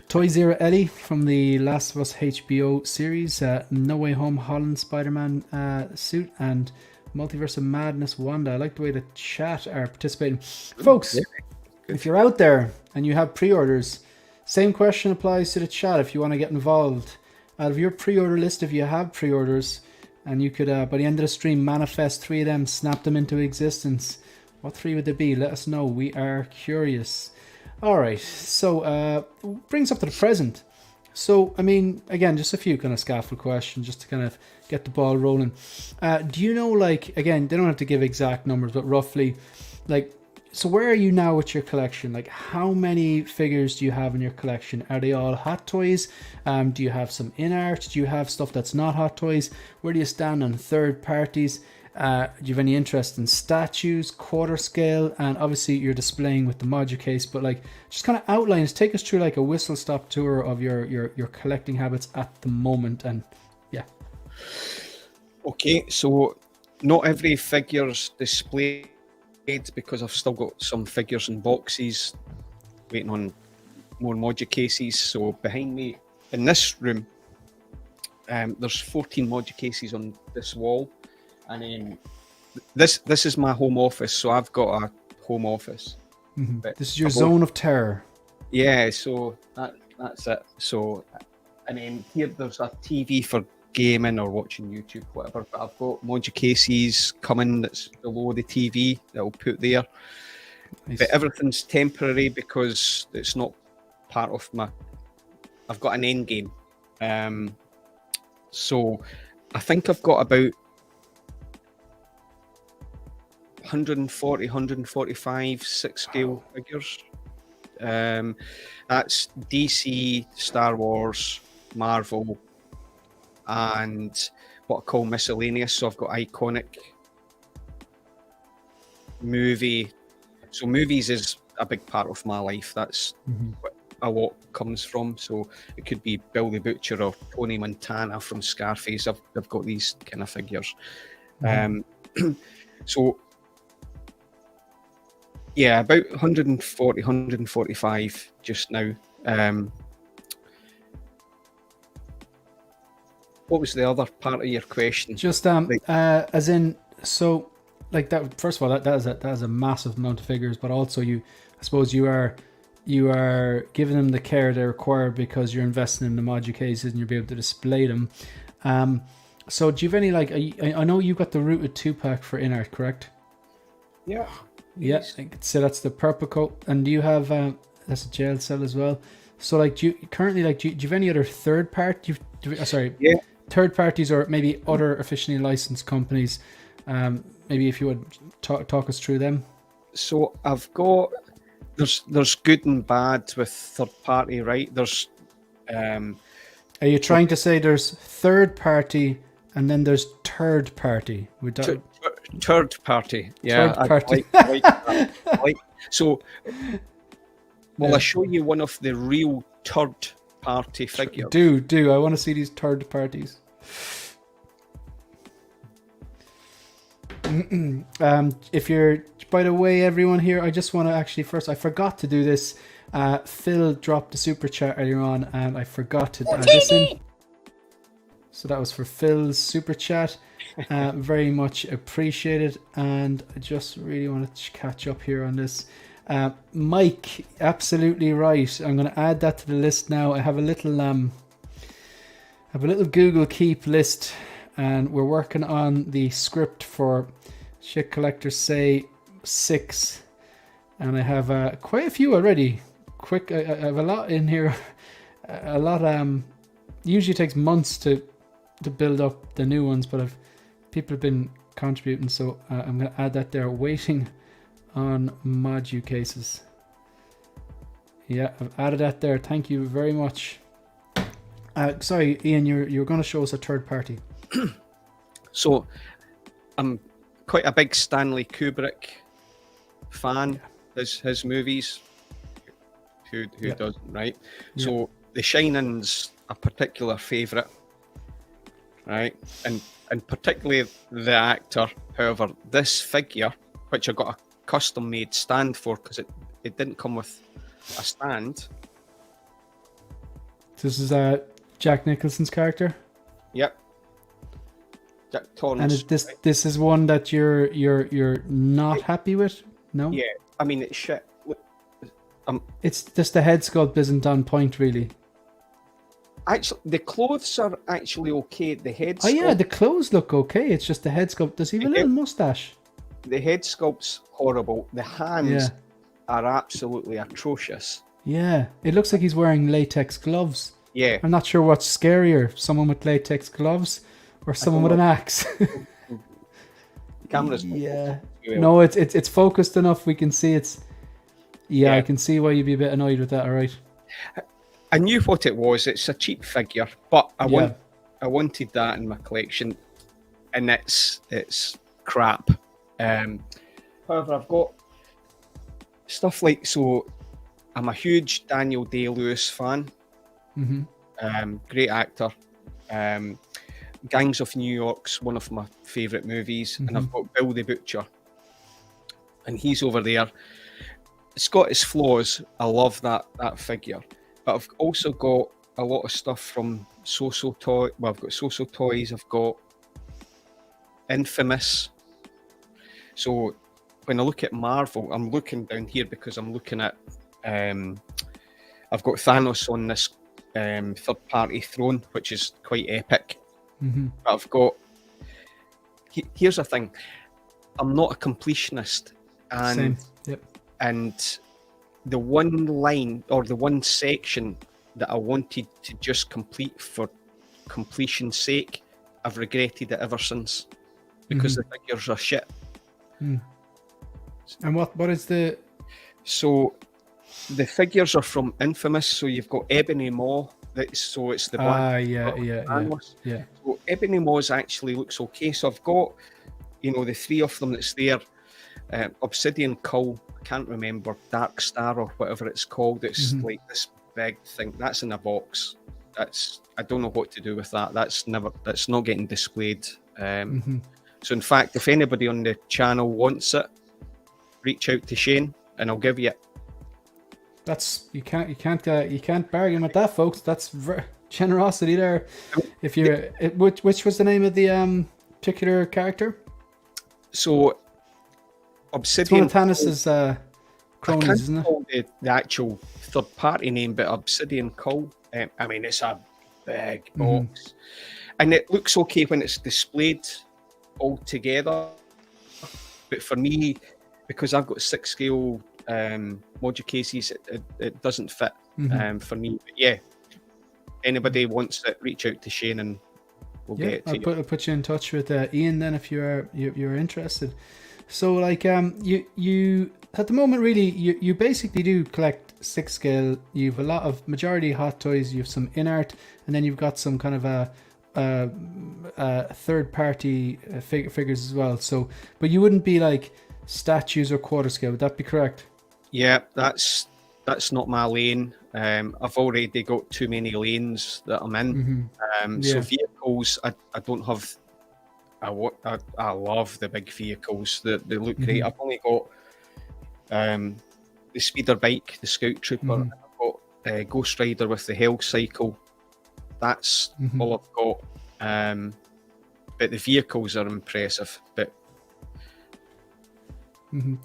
Toy Zero Ellie from the Last of Us HBO series, No Way Home Holland Spider-Man suit, and Multiverse of Madness Wanda. I like the way the chat are participating. Folks, if you're out there and you have pre-orders, same question applies to the chat if you want to get involved. Out of your pre-order list, if you have pre-orders, and you could, by the end of the stream, manifest 3 of them, snap them into existence, what 3 would they be? Let us know. We are curious. All right, so brings up to the present. So, I mean, again, just a few kind of scaffold questions just to kind of get the ball rolling. Do you know, like, again, they don't have to give exact numbers, but roughly, like, so where are you now with your collection? Like, how many figures do you have in your collection? Are they all Hot Toys? Do you have some in-art? Do you have stuff that's not Hot Toys? Where do you stand on third parties? Do you have any interest in statues, quarter scale, and obviously you're displaying with the Modu case, but like just kind of outlines, take us through like a whistle stop tour of your collecting habits at the moment, and yeah. Okay, so not every figure's displayed because I've still got some figures in boxes waiting on more Modu cases. So behind me in this room, there's 14 Modu cases on this wall. And then this is my home office, so I've got a home office. Mm-hmm. This is your zone of terror. Yeah, so that's it. So, and then here there's a TV for gaming or watching YouTube, whatever. But I've got Modu cases coming that's below the TV that I'll put there. Nice. But everything's temporary because it's not part of my. I've got an end game. So I think I've got about 140, 145 6-scale figures. That's DC, Star Wars, Marvel, and what I call miscellaneous. So I've got iconic, movie. So movies is a big part of my life. That's what a lot comes from. So it could be Bill the Butcher or Tony Montana from Scarface. I've got these kind of figures. So yeah, about 140, 145 just now. What was the other part of your question? Just as in, so like that. First of all, that is a massive amount of figures, but also I suppose you are giving them the care they require because you're investing in the Modu cases and you'll be able to display them. So do you have any like? I know you got the Rooted 2-pack for in-art, correct? Yeah. Yeah, so that's the purple coat. And do you have that's a jail cell as well? So like, do you have any other third parties or maybe other officially licensed companies? Maybe if you would talk us through them. So I've got there's good and bad with third party, right? There's are you trying to say there's third party and then there's third party? Third party, yeah. Third party. I like that. So, will I show you one of the real third party figures? Do. I want to see these third parties. If you're, by the way, everyone here, I just want to actually first, I forgot to do this. Phil dropped the super chat earlier on, and I forgot to add this in. So that was for Phil's super chat. Very much appreciated, and I just really want to catch up here on this. Mike, absolutely right. I'm going to add that to the list now. I have a little Google Keep list, and we're working on the script for Shit Collectors Say 6, and I have quite a few already. I have a lot in here. A lot. Usually takes months to build up the new ones, but people have been contributing, so I'm going to add that there. Waiting on Modu cases. Yeah, I've added that there. Thank you very much. Sorry, Ian, you're going to show us a third party. So, I'm quite a big Stanley Kubrick fan. Yeah. His movies. Who doesn't, right? Yeah. So, The Shining's a particular favourite, right? And particularly the actor. However, this figure, which I got a custom-made stand for because it it didn't come with a stand. This is Jack Nicholson's character. Yep. Jack Torrance. And this is one that you're not happy with? No? Yeah, I mean, it's shit. It's just the head sculpt isn't on point, really. Actually, the clothes are actually okay. The head Oh sculpt, yeah, the clothes look okay. It's just the head sculpt. Does he have a little mustache? the head sculpt's horrible. The hands Yeah. are absolutely atrocious. Yeah, it looks like he's wearing latex gloves. Yeah. I'm not sure what's scarier, someone with latex gloves or someone with an axe. Cameras. Yeah. Well. No, it's focused enough. We can see it's. Yeah, Yeah. I can see why you'd be a bit annoyed with that. All right. I knew what it was. It's a cheap figure, but I Yeah. wanted that in my collection, and it's crap. However, I've got stuff like, so I'm a huge Daniel Day-Lewis fan. Mm-hmm. Great actor. Gangs of New York's one of my favourite movies, and I've got Bill the Butcher, and he's over there. It's got its flaws. I love that figure, but I've also got a lot of stuff from So-So Toy. Well, I've got So-So Toys. I've got Infamous. So when I look at Marvel, I'm looking down here because I'm looking at. I've got Thanos on this third-party throne, which is quite epic. Mm-hmm. But I've got. Here's the thing: I'm not a completionist, and Same. Yep. and the one line or the one section that I wanted to just complete for completion's sake, I've regretted it ever since because the figures are shit. And what is the? So the figures are from Infamous. So you've got Ebony Maw. So it's the black. Yeah. So Ebony Maw's actually looks okay. So I've got, the three of them that's there. Obsidian Cull, I can't remember, Dark Star or whatever it's called. It's like this big thing. That's in a box. I don't know what to do with that. That's not getting displayed. So in fact, if anybody on the channel wants it, reach out to Shane and I'll give you it. That's you can't bargain with that, folks. That's generosity there. If you're which was the name of the particular character? So Obsidian. It's one of Thanos's cronies, isn't it? Call the actual third party name, but Obsidian Cull. I mean, it's a big box, and it looks okay when it's displayed all together. But for me, because I've got 6 scale Modu cases, it doesn't fit for me. But yeah, anybody wants it, reach out to Shane and we'll get it to you. I'll put you in touch with Ian then if you're interested. So like you at the moment really you basically do collect 6 scale. You've a lot of majority hot toys. You have some in art, and then you've got some kind of a third party figures as well. So, but you wouldn't be like statues or quarter scale. Would that be correct? Yeah, that's not my lane. I've already got too many lanes that I'm in. So vehicles, I don't have. I love the big vehicles. They look great. I've only got the speeder bike, the Scout Trooper. And I've got Ghost Rider with the Hell Cycle. That's all I've got. But the vehicles are impressive. But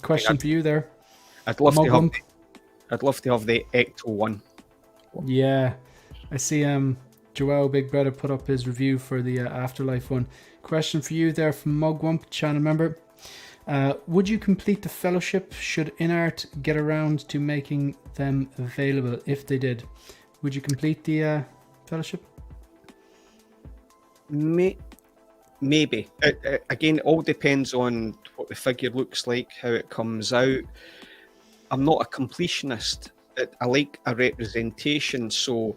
question for you there. I'd love to have the Ecto one. Yeah, I see. Joel Big Brother put up his review for the Afterlife one. Question for you there from Mugwump, channel member. Would you complete the Fellowship should InArt get around to making them available? If they did, would you complete the Fellowship? Maybe. Again, it all depends on what the figure looks like, how it comes out. I'm not a completionist. I like a representation. So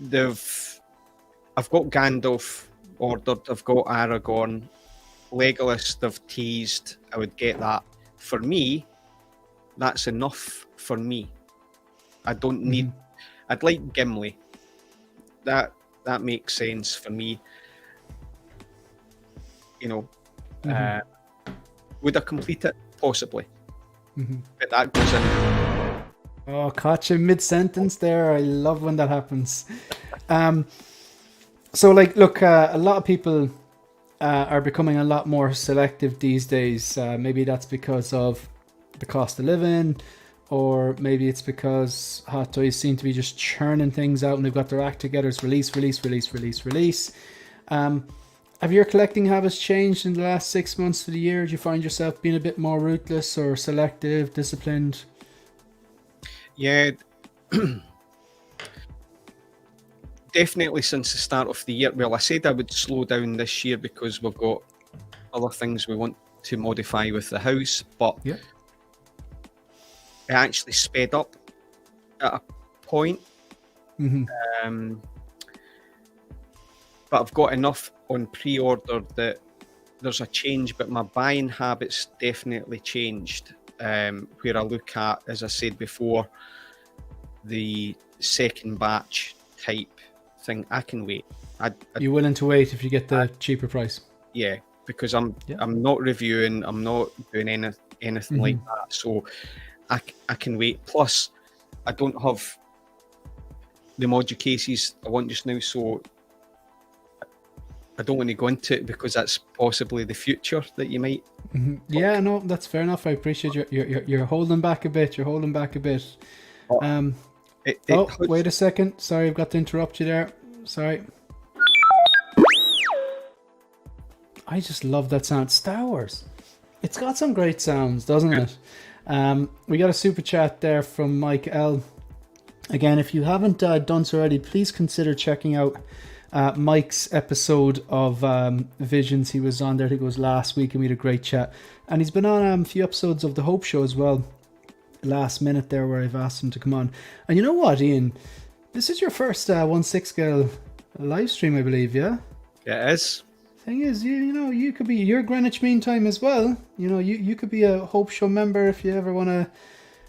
I've got Gandalf ordered. I've got Aragorn. Legolas they've teased. I would get that. For me, that's enough for me. I don't need. I'd like Gimli. That makes sense for me. Would I complete it? Possibly. but that goes in. Oh, caught you mid-sentence there. I love when that happens. So, like, look, a lot of people are becoming a lot more selective these days. Maybe that's because of the cost of living, or maybe it's because Hot Toys seem to be just churning things out and they've got their act together. It's release. Have your collecting habits changed in the last 6 months of the year? Do you find yourself being a bit more ruthless or selective, disciplined? Yeah, definitely since the start of the year. Well, I said I would slow down this year because we've got other things we want to modify with the house, but Yeah. it actually sped up at a point. Mm-hmm. But I've got enough on pre-order that there's a change, but my buying habits definitely changed. Where I look at, as I said before, the second batch type thing, I can wait. You're willing to wait if you get the cheaper price? Yeah, because I'm not reviewing, I'm not doing anything like that, so I can wait. Plus, I don't have the Modu cases I want just now, so I don't want to go into it because that's possibly the future that you might. Yeah, no, that's fair enough. I appreciate you're holding back a bit. Wait a second. Sorry, I've got to interrupt you there. Sorry. I just love that sound. Star Wars. It's got some great sounds, doesn't it? We got a super chat there from Mike L. Again, if you haven't done so already, please consider checking out Mike's episode of Visions. He was on there, I think it was last week, and we had a great chat. And he's been on a few episodes of The Hope Show as well, last minute there, where I've asked him to come on. And you know what, Ian? This is your first 1/6 scale live stream, I believe, yeah? It is. Thing is, you know, you could be your Greenwich Mean Time as well. You know, you could be a Hope Show member if you ever want to.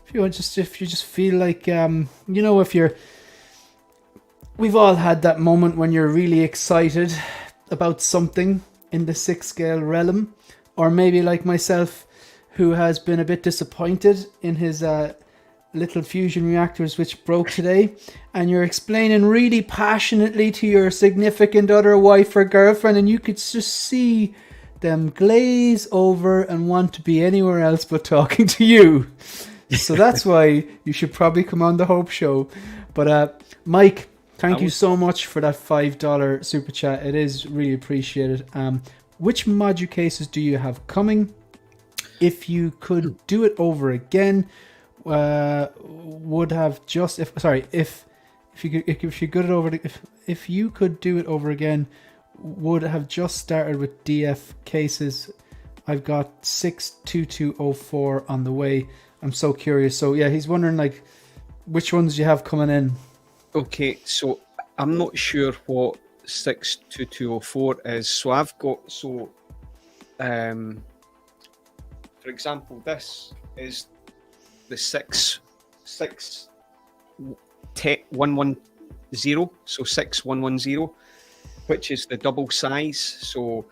If you just feel like we've all had that moment when you're really excited about something in the 6 scale realm, or maybe like myself, who has been a bit disappointed in his little fusion reactors which broke today, and you're explaining really passionately to your significant other, wife or girlfriend, and you could just see them glaze over and want to be anywhere else but talking to you. So that's why you should probably come on the Hope Show. But Mike, thank you so much for that $5 super chat. It is really appreciated. Which Modu cases do you have coming? If you could do it over again, if you could do it over again, would have just started with DF cases. I've got 62204 on the way. I'm so curious. So yeah, he's wondering like which ones you have coming in. Okay, so I'm not sure what 62204 is. So I've got for example, this is the 6110, so 6110, which is the double size. So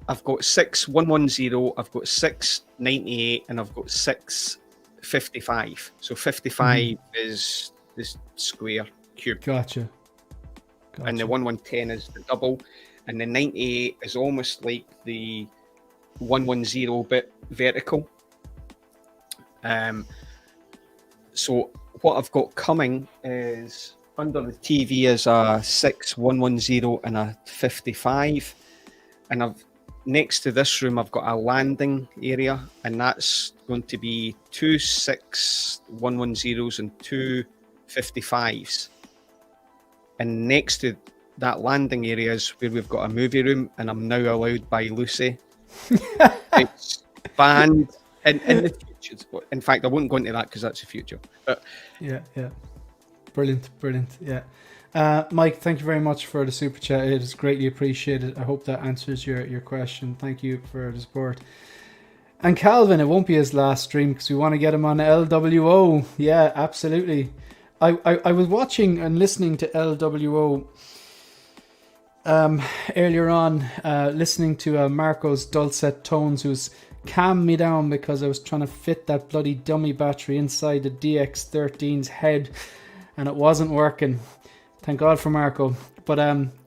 I've got 6110, I've got 698, and I've got 655. So 55 is this square cube. Gotcha. And the 1110 is the double, and the 98 is almost like the 110 bit vertical. So what I've got coming is under the TV is a 6110 and a 55, and I've next to this room I've got a landing area, and that's going to be 2 6110s and 2 55s. And next to that landing area is where we've got a movie room, and I'm now allowed by Lucy to expand in the future. In fact, I won't go into that because that's the future. But yeah. Brilliant. Yeah. Mike, thank you very much for the super chat. It is greatly appreciated. I hope that answers your question. Thank you for the support. And Calvin, it won't be his last stream because we want to get him on LWO. Yeah, absolutely. I was watching and listening to LWO earlier on, listening to Marco's dulcet tones, who's calmed me down because I was trying to fit that bloody dummy battery inside the DX13's head, and it wasn't working. Thank God for Marco. But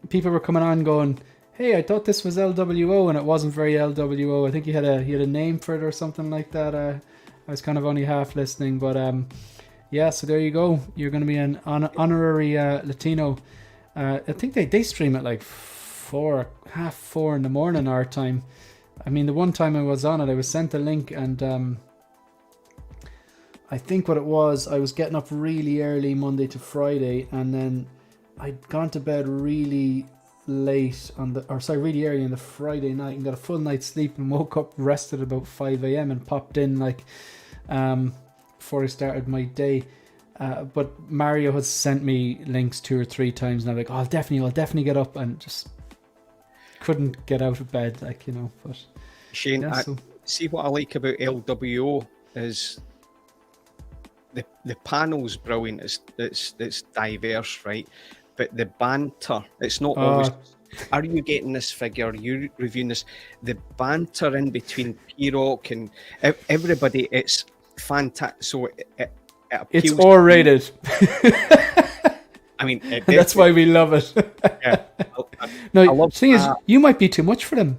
people were coming on going, "Hey, I thought this was LWO," and it wasn't very LWO. I think he had a name for it or something like that. I was kind of only half listening, but yeah. So there you go. You're going to be an honorary Latino. I think they stream at like 4:30 in the morning our time. I mean, the one time I was on it, I was sent a link, and I think what it was, I was getting up really early Monday to Friday, and then I'd gone to bed really late really early on the Friday night and got a full night's sleep and woke up rested about 5 a.m. and popped in like before I started my day. But Mario has sent me links 2 or 3 times, and I'm like, oh, I'll definitely get up, and just couldn't get out of bed, like, you know. But Shane, yeah, see what I like about LWO is the panel's brilliant. It's diverse, right? But the banter, it's not always, are you getting this figure? Are you reviewing this? The banter in between P-Rock and everybody, it's fantastic. So it it's R-rated. I mean, that's why we love it. Yeah. No, the thing is, you might be too much for them.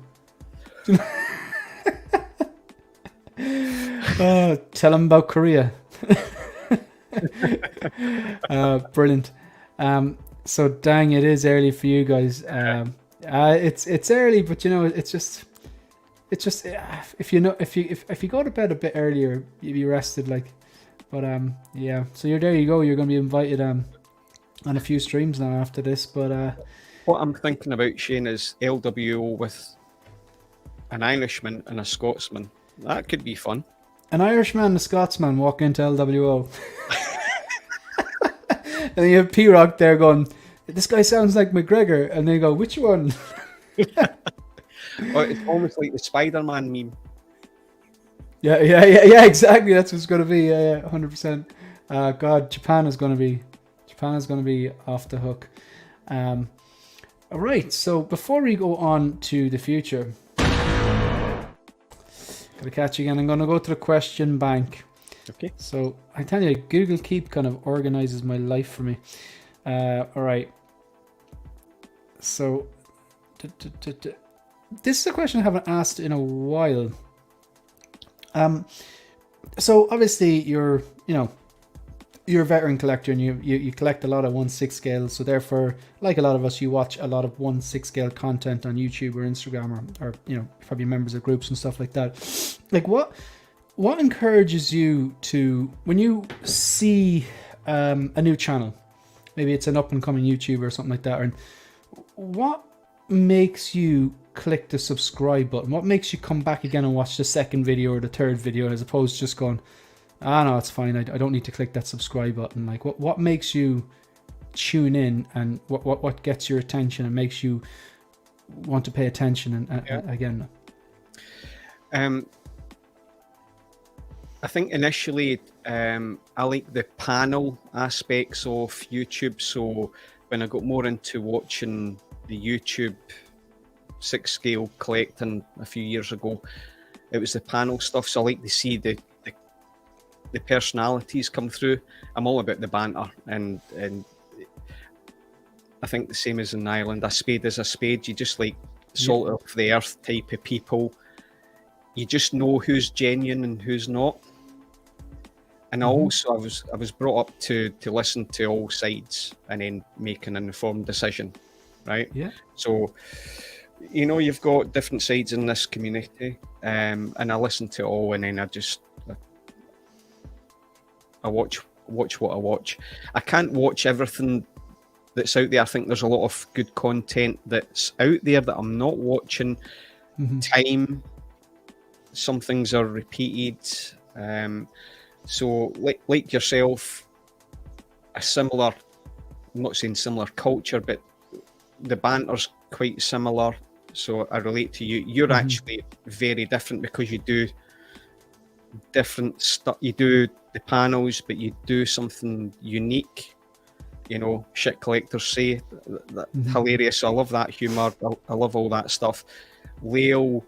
Tell them about Korea. Brilliant. So dang, it is early for you guys. It's early, but you know, it's just if you go to bed a bit earlier, you'll be rested. Like, but yeah. So there you go. You're going to be invited on a few streams now after this. But what I'm thinking about, Shane, is LWO with an Irishman and a Scotsman. That could be fun. An Irishman and a Scotsman walk into LWO. And then you have P-Rock there going, "This guy sounds like McGregor." And they go, "Which one?" It's almost like the Spider-Man meme. Yeah, exactly. That's what it's going to be. Yeah, 100%. God, Japan is going to be off the hook. All right. So before we go on to the future, gotta catch you again. I'm going to go to the question bank. Okay. So I tell you, Google Keep kind of organizes my life for me. All right. So this is a question I haven't asked in a while. So obviously you're a veteran collector, and you collect a lot of 1/6 scale. So therefore, like a lot of us, you watch a lot of 1/6 scale content on YouTube or Instagram, or probably members of groups and stuff like that. Like what encourages you to, when you see a new channel, maybe it's an up and coming YouTuber or something like that, and what makes you click the subscribe button? What makes you come back again and watch the second video or the third video, as opposed to just going, no, it's fine, I don't need to click that subscribe button? Like, what makes you tune in, and what gets your attention and makes you want to pay attention again? I think initially I like the panel aspects of YouTube. So when I got more into watching the YouTube 6 scale collecting a few years ago, it was the panel stuff. So I like to see the personalities come through. I'm all about the banter, and I think the same as in Ireland, a spade is a spade. You just like salt of the earth type of people. You just know who's genuine and who's not. And also, I was brought up to listen to all sides and then make an informed decision, right? Yeah. So, you've got different sides in this community, and I listen to all, and then I watch what I watch. I can't watch everything that's out there. I think there's a lot of good content that's out there that I'm not watching. Time, some things are repeated. So like yourself, a similar, I'm not saying similar culture, but the banter's quite similar. So I relate to you. You're actually very different because you do different stuff. You do the panels, but you do something unique. Shit collectors say, hilarious. I love that humour. I love all that stuff. Leo,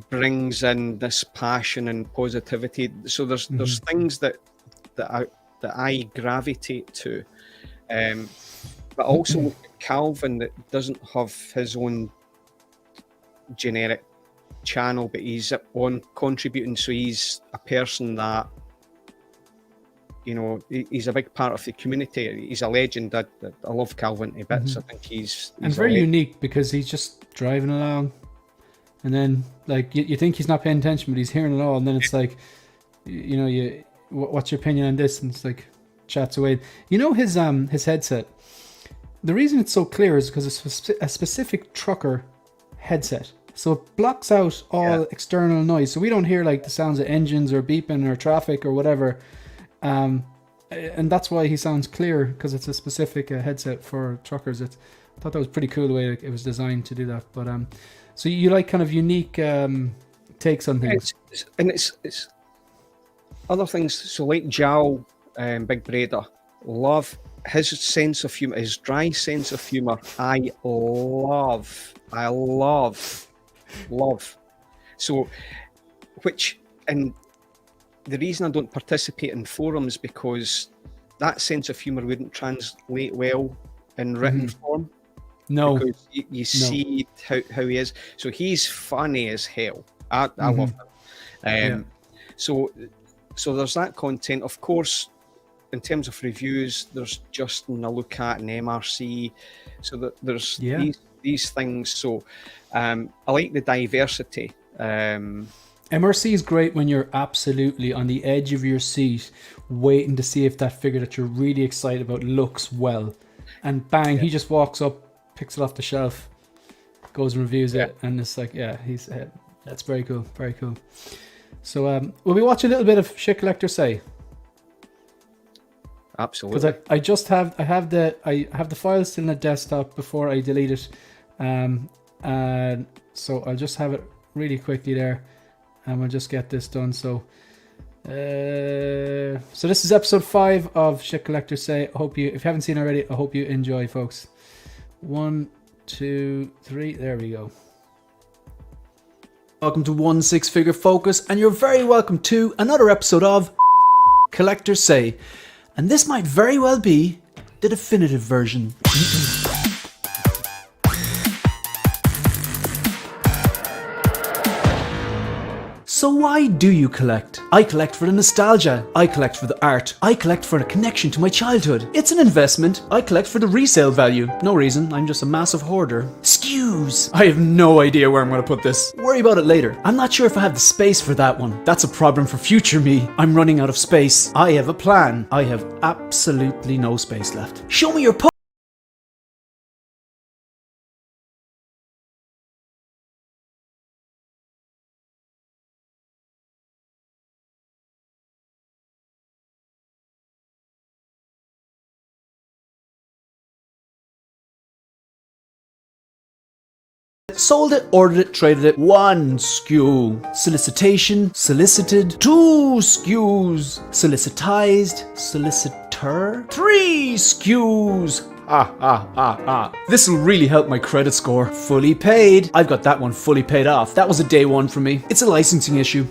brings in this passion and positivity. So there's things that I gravitate to, but also with Calvin that doesn't have his own generic channel, but he's on contributing. So he's a person that, you know, he's a big part of the community. He's a legend. I love Calvin to bits. I think he's and very unique because he's just driving along, and then like you think he's not paying attention, but he's hearing it all, and then it's like, you know, what's your opinion on this? And it's like chats away. You know, his headset. The reason it's so clear is because it's a specific trucker headset. So it blocks out all external noise. So we don't hear like the sounds of engines or beeping or traffic or whatever. And that's why he sounds clear, because it's a specific headset for truckers. I thought that was pretty cool the way it was designed to do that. But so you like kind of unique takes on things. It's other things. So like Jal, Big Breda, love his sense of humor, his dry sense of humor. I love. So, and the reason I don't participate in forums because that sense of humor wouldn't translate well in written form. No, because you see how he is. So he's funny as hell. I love him. So there's that content. Of course, in terms of reviews, there's Justin a look at and MRC. So that there's these things. So I like the diversity. MRC is great when you're absolutely on the edge of your seat, waiting to see if that figure that you're really excited about looks well. And bang, he just walks up, picks it off the shelf, goes and reviews it, and it's like, that's very cool, very cool. So we'll be watching a little bit of Shit Collector Say. Absolutely. Because I have the file still in the desktop before I delete it, and so I'll just have it really quickly there, and we'll just get this done. So so this is episode 5 of Shit Collector Say. I hope if you haven't seen already, I hope you enjoy, folks. 1, 2, 3, there we go. Welcome to 1 6 Figure Focus, and you're very welcome to another episode of Collector Say. And this might very well be the definitive version. So why do you collect? I collect for the nostalgia. I collect for the art. I collect for a connection to my childhood. It's an investment. I collect for the resale value. No reason, I'm just a massive hoarder. Skews. I have no idea where I'm going to put this. Worry about it later. I'm not sure if I have the space for that one. That's a problem for future me. I'm running out of space. I have a plan. I have absolutely no space left. Show me your sold it, ordered it, traded it. 1 skew. Solicitation, solicited. 2 skews. Solicitized, solicitor. 3 skews. This'll really help my credit score. Fully paid. I've got that one fully paid off. That was a day one for me. It's a licensing issue.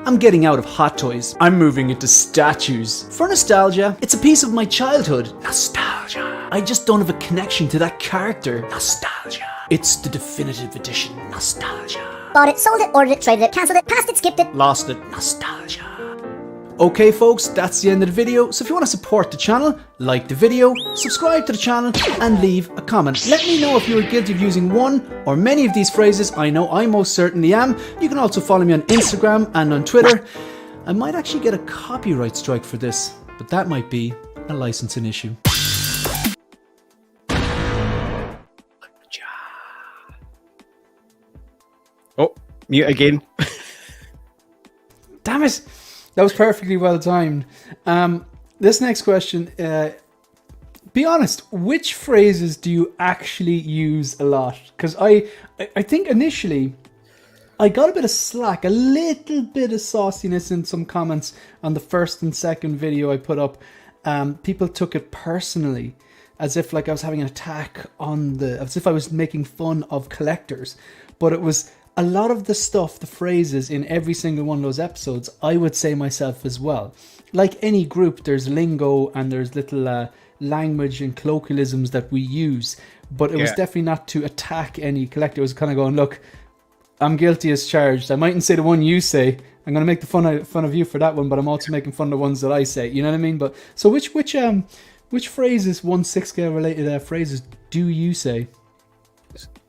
I'm getting out of hot toys. I'm moving into statues. For nostalgia, it's a piece of my childhood. Nostalgia. I just don't have a connection to that character. Nostalgia. It's the definitive edition. Nostalgia. Bought it, sold it, ordered it, traded it, cancelled it, passed it, skipped it, lost it. Nostalgia. Okay folks, that's the end of the video. So if you want to support the channel, like the video, subscribe to the channel, and leave a comment. Let me know if you are guilty of using one or many of these phrases. I know I most certainly am. You can also follow me on Instagram and on Twitter. I might actually get a copyright strike for this, but that might be a licensing issue. Oh, mute again. Damn it! That was perfectly well timed. This next question, be honest, which phrases do you actually use a lot? Because I think initially I got a bit of slack, a little bit of sauciness in some comments on the first and second video I put up. People took it personally, as if like I was having an attack on as if I was making fun of collectors. But it was a lot of the stuff, the phrases in every single one of those episodes, I would say myself as well. Like any group, there's lingo and there's little language and colloquialisms that we use, but it was definitely not to attack any collector. It was kind of going, look, I'm guilty as charged. I mightn't say the one you say. I'm going to make the fun of you for that one, but I'm also making fun of the ones that I say. You know what I mean? But so which phrases, 1/6 scale related phrases, do you say?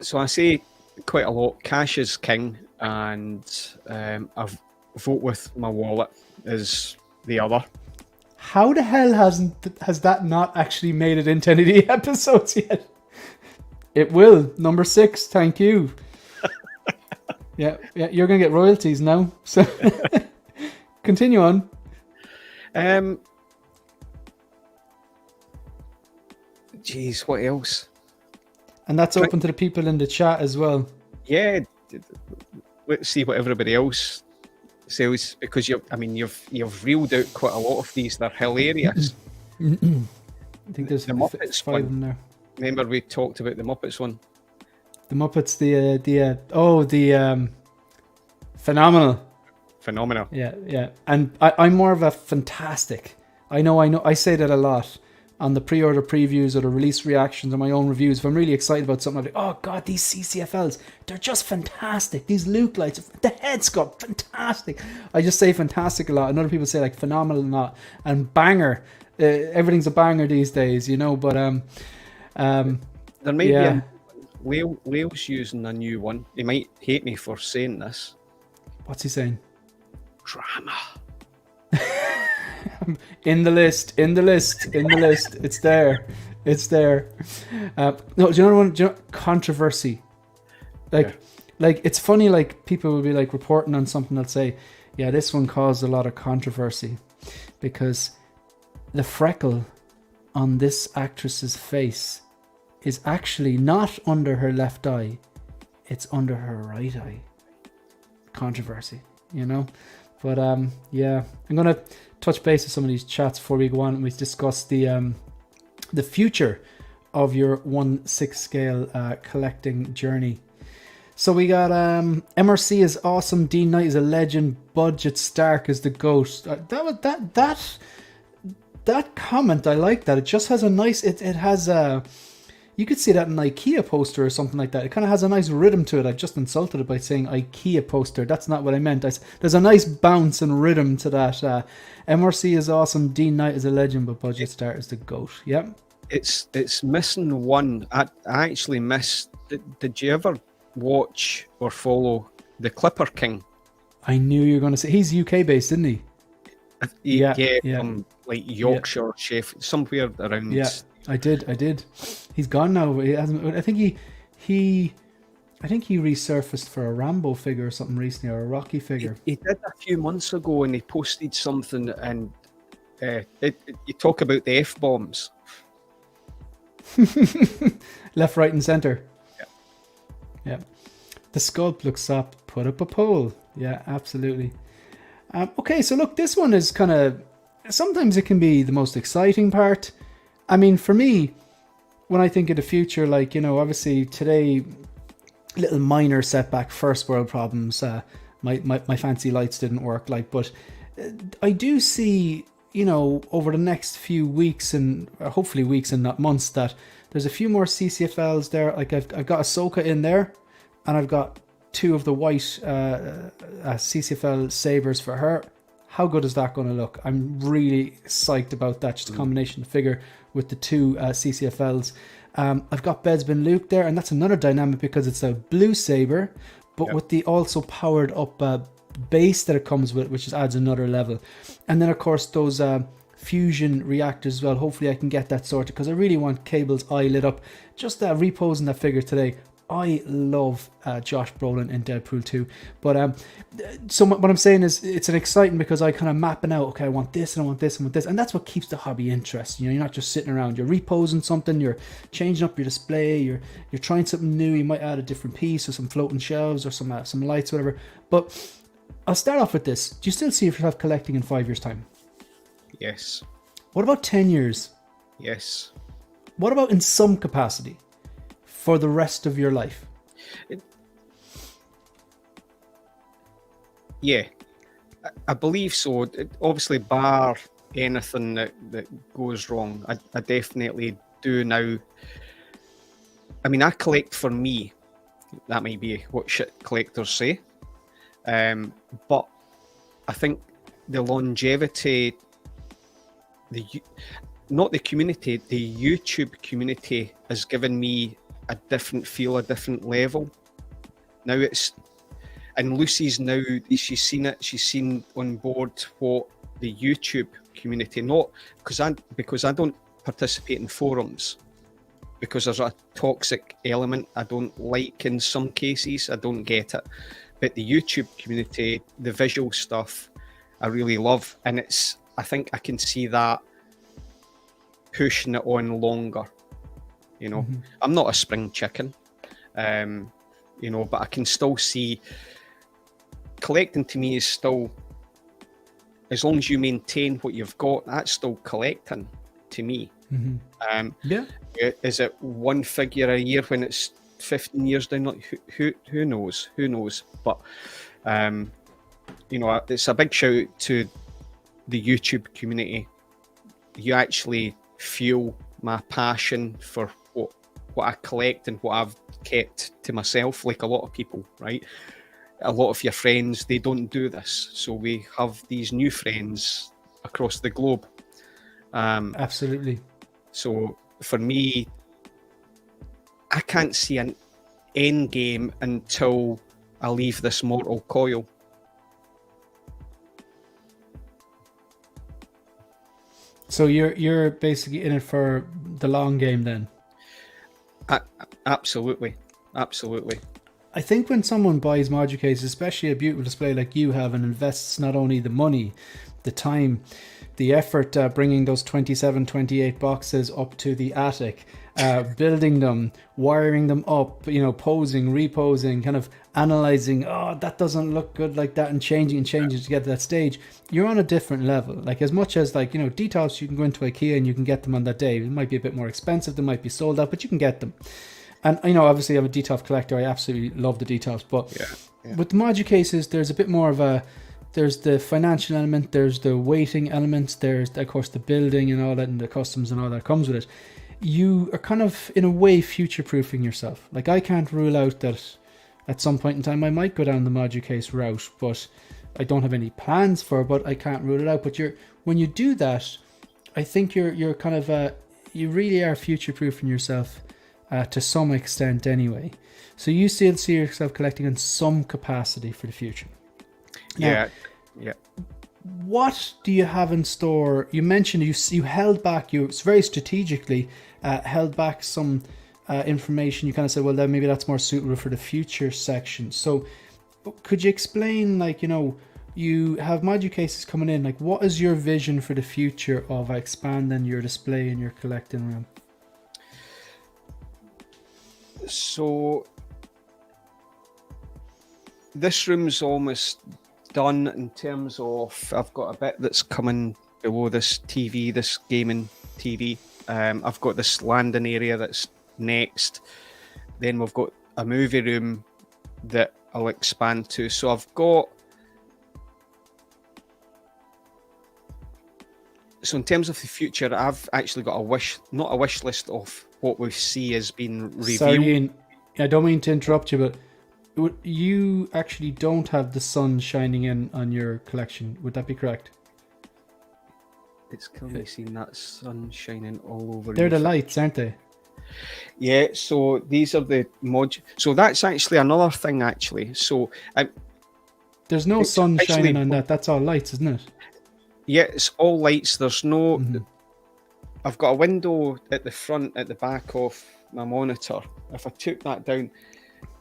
So I say quite a lot. Cash is king, and I vote with my wallet is the other. How the hell has that not actually made it into any of the episodes yet? It will. Number 6. Thank you. Yeah, you're gonna get royalties now. So continue on. Geez, what else? And that's open to the people in the chat as well. Yeah, let's see what everybody else says, because you've reeled out quite a lot of these. They're hilarious. I think there's The Muppets 5 in there. Remember we talked about the Muppets one? The Muppets, the phenomenal. Yeah. And I'm more of a fantastic. I know. I say that a lot on the pre-order previews or the release reactions or my own reviews. If I'm really excited about something, I'm like, oh god, these CCFLs, they're just fantastic. These Luke lights, the head sculpt, fantastic. I just say fantastic a lot, and other people say like phenomenal a lot, and banger. Everything's a banger these days, you know. But there might be Leo's using a new one. He might hate me for saying this. What's he saying? Drama. In the list. It's there. No, do you know what? Do you know controversy? Like it's funny. Like people will be like reporting on something. They'll say, "Yeah, this one caused a lot of controversy because the freckle on this actress's face is actually not under her left eye; it's under her right eye." Controversy, you know. But yeah, I'm gonna touch base with some of these chats before we go on and we discuss the future of your 1/6 scale collecting journey. So we got MRC is awesome, Dean Knight is a legend, Budget Stark is the GOAT. That comment, I like that. It just has a nice, it has a, you could see that in an IKEA poster or something like that. It kind of has a nice rhythm to it. I've just insulted it by saying IKEA poster. That's not what I meant. There's a nice bounce and rhythm to that. MRC is awesome. Dean Knight is a legend, but Budget Star is the GOAT. Yep. It's missing one. I actually missed. Did you ever watch or follow the Clipper King? I knew you were going to say he's UK based, isn't he? Yeah. From like Yorkshire, Sheffield, somewhere around. Yeah. I did. He's gone now. He hasn't. I think he resurfaced for a Rambo figure or something recently, or a Rocky figure. He did a few months ago, and he posted something, and you talk about the F-bombs. Left, right, and center. Yeah. The sculpt looks up. Put up a poll. Yeah, absolutely. Okay, so look, this one is kind of. Sometimes it can be the most exciting part. I mean, for me, when I think of the future, like, you know, obviously today, little minor setback, first world problems, my fancy lights didn't work, like, but I do see, you know, over the next few weeks and hopefully weeks and not months, that there's a few more CCFLs there. Like I've got Ahsoka in there, and I've got 2 of the white CCFL sabers for her. How good is that going to look? I'm really psyched about that. Just a combination figure with the 2 CCFLs. I've got Bespin Luke there, and that's another dynamic because it's a blue saber, but with the also powered up base that it comes with, which just adds another level. And then of course those fusion reactors as well. Hopefully I can get that sorted because I really want Cable's eye lit up. Just reposing that figure today. I love Josh Brolin in Deadpool 2, but so what I'm saying is it's an exciting because I kind of mapping out, okay, I want this and I want this and I want this, and that's what keeps the hobby interesting. You know, you're not just sitting around, you're reposing something, you're changing up your display, you're trying something new. You might add a different piece or some floating shelves or some lights, whatever. But I'll start off with this. Do you still see yourself collecting in 5 years' time? Yes. What about 10 years? Yes. What about in some capacity? For the rest of your life? Yeah, I believe so. Obviously, bar anything that goes wrong, I definitely do now. I mean, I collect for me. That might be what shit collectors say. But I think the longevity, not the community, the YouTube community has given me a different feel, a different level. Now and Lucy's now, she's seen it, she's seen on board what the YouTube community, not because I don't participate in forums, because there's a toxic element I don't like in some cases, I don't get it. But the YouTube community, the visual stuff, I really love. And I think I can see that pushing it on longer. You know, I'm not a spring chicken, you know, but I can still see collecting to me is still, as long as you maintain what you've got, that's still collecting to me. Yeah. Is it one figure a year when it's 15 years down? Like, who knows? Who knows? But you know, it's a big shout out to the YouTube community. You actually feel my passion for what I collect and what I've kept to myself, like a lot of people, right? A lot of your friends, they don't do this. So we have these new friends across the globe. Absolutely. So for me, I can't see an end game until I leave this mortal coil. So you're basically in it for the long game then? Absolutely. I think when someone buys Modu cases, especially a beautiful display like you have, and invests not only the money, the time, the effort, bringing those 27, 28 boxes up to the attic, building them, wiring them up, you know, posing, reposing, kind of analyzing, oh, that doesn't look good like that, and changing to get to that stage, you're on a different level. Like, as much as, like, you know, details, you can go into IKEA and you can get them on that day. It might be a bit more expensive, they might be sold out, but you can get them. And, you know, obviously I'm a detail collector, I absolutely love the details, but with the Modu cases, there's a bit more of a, there's the financial element, there's the weighting elements, there's, of course, the building and all that, and the customs and all that comes with it. You are kind of, in a way, future-proofing yourself. Like, I can't rule out that at some point in time I might go down the Modu case route, but I don't have any plans for, but I can't rule it out. But when you do that, I think you're kind of, you really are future-proofing yourself to some extent anyway. So you still see yourself collecting in some capacity for the future. Now, yeah. What do you have in store? You mentioned you held back, you very strategically held back some information. You kind of said, well, then maybe that's more suitable for the future section. So could you explain, like, you know, you have Modu cases coming in, like, what is your vision for the future of expanding your display in your collecting room? So this room's almost done in terms of, I've got a bit that's coming below this TV, this gaming TV. I've got this landing area that's next. Then we've got a movie room that I'll expand to. So I've got, so in terms of the future, I've actually got not a wish list of what we see as being revealed. Sorry, Ian, I don't mean to interrupt you, but you actually don't have the sun shining in on your collection. Would that be correct? It's currently seeing that sun shining all over. They're the lights, aren't they? Yeah, so these are the so that's actually another thing, actually. So there's no sun shining on that. That's all lights, isn't it? Yeah, it's all lights. There's no... I've got a window at the front, at the back of my monitor. If I took that down,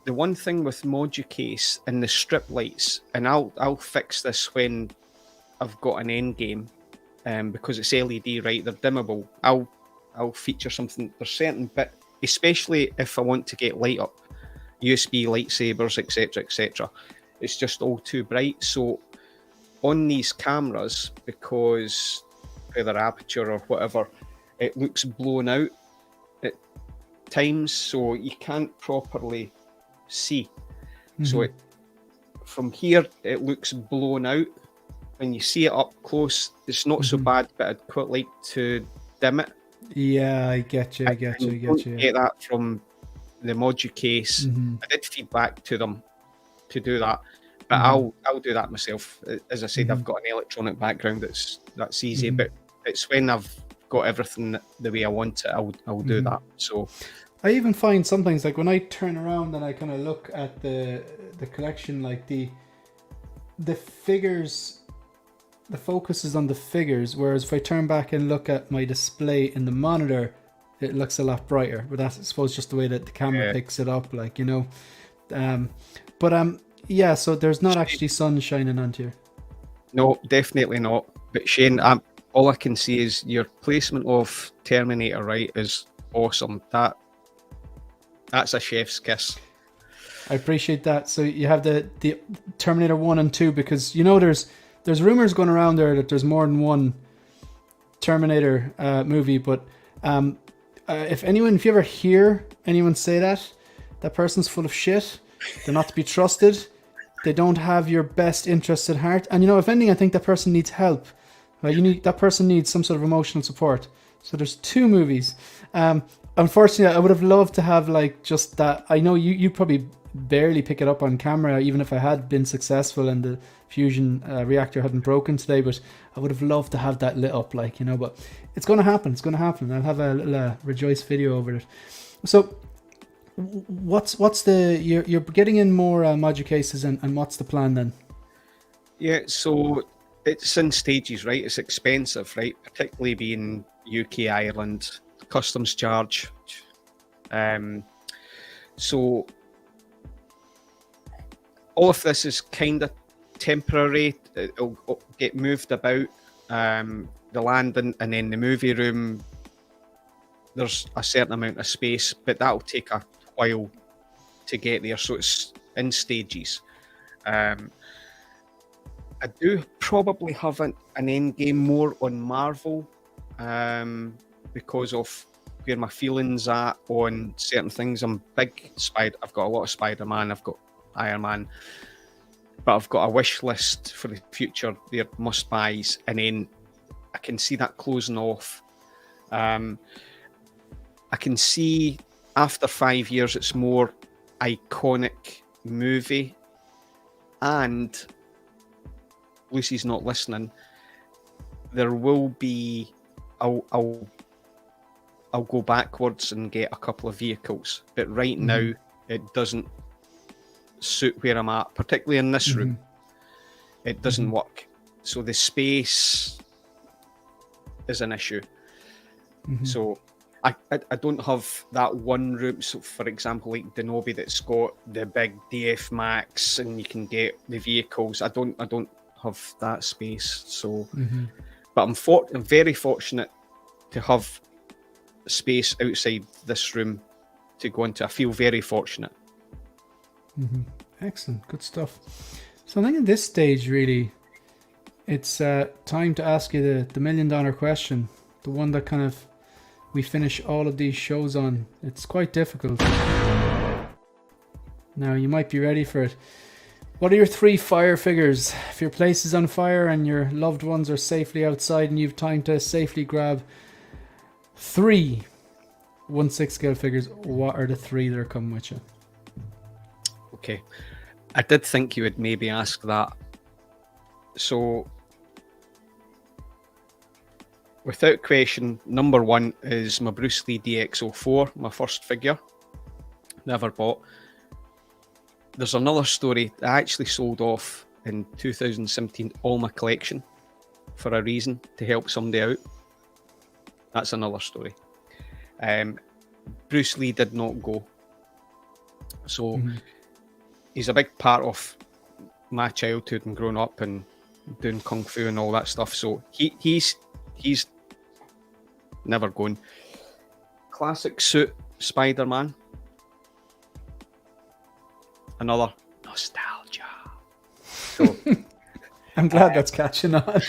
the one thing with Modu case and the strip lights, and I'll fix this when I've got an end game, because it's LED, right? They're dimmable. I'll feature something. There's certain bit, especially if I want to get light up, USB lightsabers, etc., etc. It's just all too bright. So on these cameras, because whether aperture or whatever, it looks blown out at times, so you can't properly see. So from here it looks blown out. When you see it up close, it's not so bad, but I'd quite like to dim it. Yeah, I get you. Get that from the Modu case. I did feedback to them to do that, but I'll do that myself. As I said, I've got an electronic background. That's easy, but it's when I've got everything the way I want it, I'll do that. So I even find sometimes, like when I turn around and I kind of look at the collection, like the figures, the focus is on the figures, whereas if I turn back and look at my display in the monitor, it looks a lot brighter. But that's, I suppose, just the way that the camera picks it up, like, you know. Yeah, so there's not actually sun shining onto you. No, definitely not. But Shane, all I can see is your placement of Terminator, right, is awesome. That's a chef's kiss. I appreciate that. So you have the Terminator 1 and 2, because, you know, there's rumors going around there that there's more than one Terminator movie, but if you ever hear anyone say that person's full of shit. They're not to be trusted. They don't have your best interests at heart. And, you know, if anything, I think that person needs help. That person needs some sort of emotional support. So there's 2 movies. Unfortunately, I would have loved to have, like, just that. I know you probably barely pick it up on camera, even if I had been successful and the fusion reactor hadn't broken today, but I would have loved to have that lit up, like, you know. But it's going to happen. I'll have a little rejoice video over it. So what's you're getting in more Modu cases, and what's the plan then? Yeah, so it's in stages, right? It's expensive, right? Particularly being UK, Ireland, customs charge. So all of this is kind of temporary. It'll get moved about. The landing and then the movie room, there's a certain amount of space, but that'll take a while to get there. So it's in stages. I do probably have an end game more on Marvel, because of where my feelings are on certain things. I've got a lot of Spider-Man, I've got Iron Man, but I've got a wish list for the future. They're must-buys, and then I can see that closing off. I can see after 5 years it's more iconic movie, and Lucy's not listening. There will be. I'll go backwards and get a couple of vehicles, but right now it doesn't suit where I'm at, particularly in this room. It doesn't work. So the space is an issue. So I don't have that one room. So for example, like Denobi, that's got the big DF Max and you can get the vehicles. I don't have that space. So, but I'm very fortunate to have space outside this room to go into. I feel very fortunate. Excellent, good stuff. So I think at this stage, really, it's time to ask you the $1 million question, the one that kind of we finish all of these shows on. It's quite difficult. Now, you might be ready for it. What are your 3 fire figures? If your place is on fire and your loved ones are safely outside and you've time to safely grab 3 1/6 scale figures, what are the 3 that are coming with you? Okay. I did think you would maybe ask that. So, without question, number 1 is my Bruce Lee DX04, my first figure. Never bought. There's another story. I actually sold off in 2017 all my collection for a reason, to help somebody out. That's another story. Bruce Lee did not go. So he's a big part of my childhood and growing up and doing kung fu and all that stuff. So he's never going. Classic suit Spider-Man. Another nostalgia. So I'm glad that's catching on.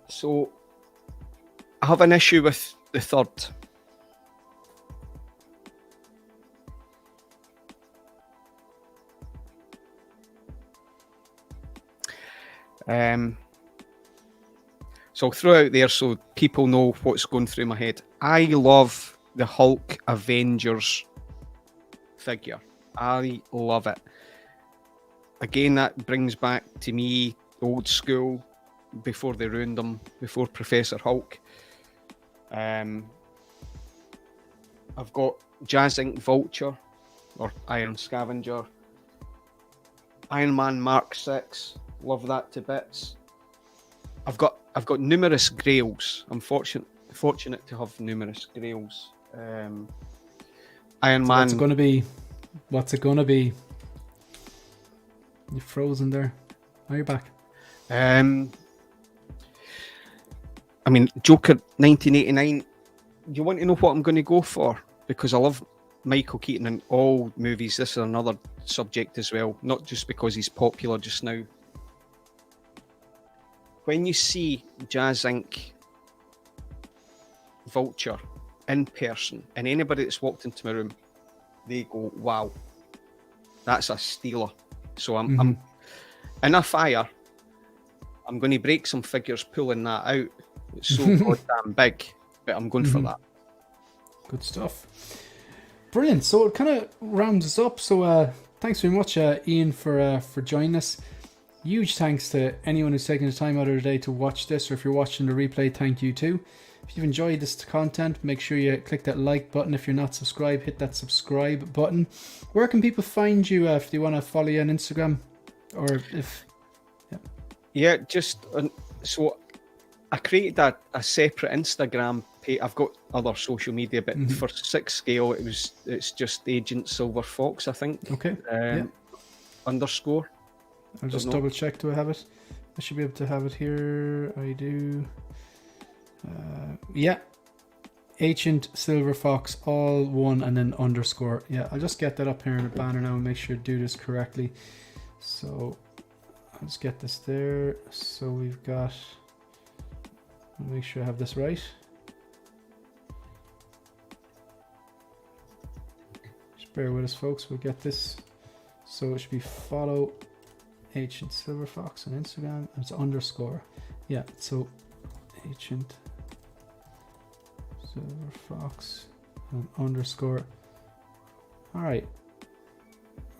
So I have an issue with the third. So I'll throw out there so people know what's going through my head. I love the Hulk Avengers figure. I love it. Again, that brings back to me old school, before they ruined them, before Professor Hulk. I've got Jazz Inc. Vulture, or Iron Scavenger. Iron Man Mark 6, love that to bits. I've got numerous grails. I'm fortunate to have numerous grails. Iron Man. What's it gonna be? What's it gonna be? You're frozen there. Now you're back. I mean, Joker 1989. You want to know what I'm going to go for? Because I love Michael Keaton in all movies. This is another subject as well, not just because he's popular just now. When you see Jazz Inc. Vulture in person, and anybody that's walked into my room, they go, wow, that's a stealer. So I'm in a fire. I'm going to break some figures pulling that out. It's so goddamn big, but I'm going for that. Good stuff. Brilliant. So it kind of rounds us up. So thanks very much, Ian, for joining us. Huge thanks to anyone who's taken the time out of their day to watch this, or if you're watching the replay, thank you too. If you've enjoyed this content, make sure you click that like button. If you're not subscribed, hit that subscribe button. Where can people find you if they want to follow you on Instagram? Or if... Yeah, just... so I created a separate Instagram page. I've got other social media, but for 6 scale, it's just Agent Silver Fox, I think. Okay. Underscore. I'll just double check. Do I have it? I should be able to have it here. I do. Yeah. Ancient Silver Fox, all one and then underscore. Yeah, I'll just get that up here in the banner now and make sure to do this correctly. So I'll just get this there. So we've got... I'll make sure I have this right. Just bear with us, folks. We'll get this. So it should be follow Ancient Silver Fox on Instagram. It's underscore. Yeah, so Ancient Silver Fox and underscore. All right,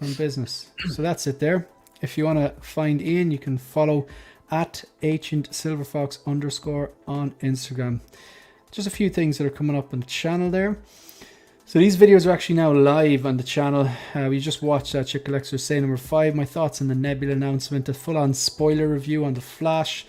we're in business. So that's it there. If you want to find Ian, you can follow at Ancient Silver Fox underscore on Instagram. Just a few things that are coming up on the channel there. So these videos are actually now live on the channel. We just watched Chick Collector Say number 5, my thoughts on the Nebula announcement, a full-on spoiler review on The Flash,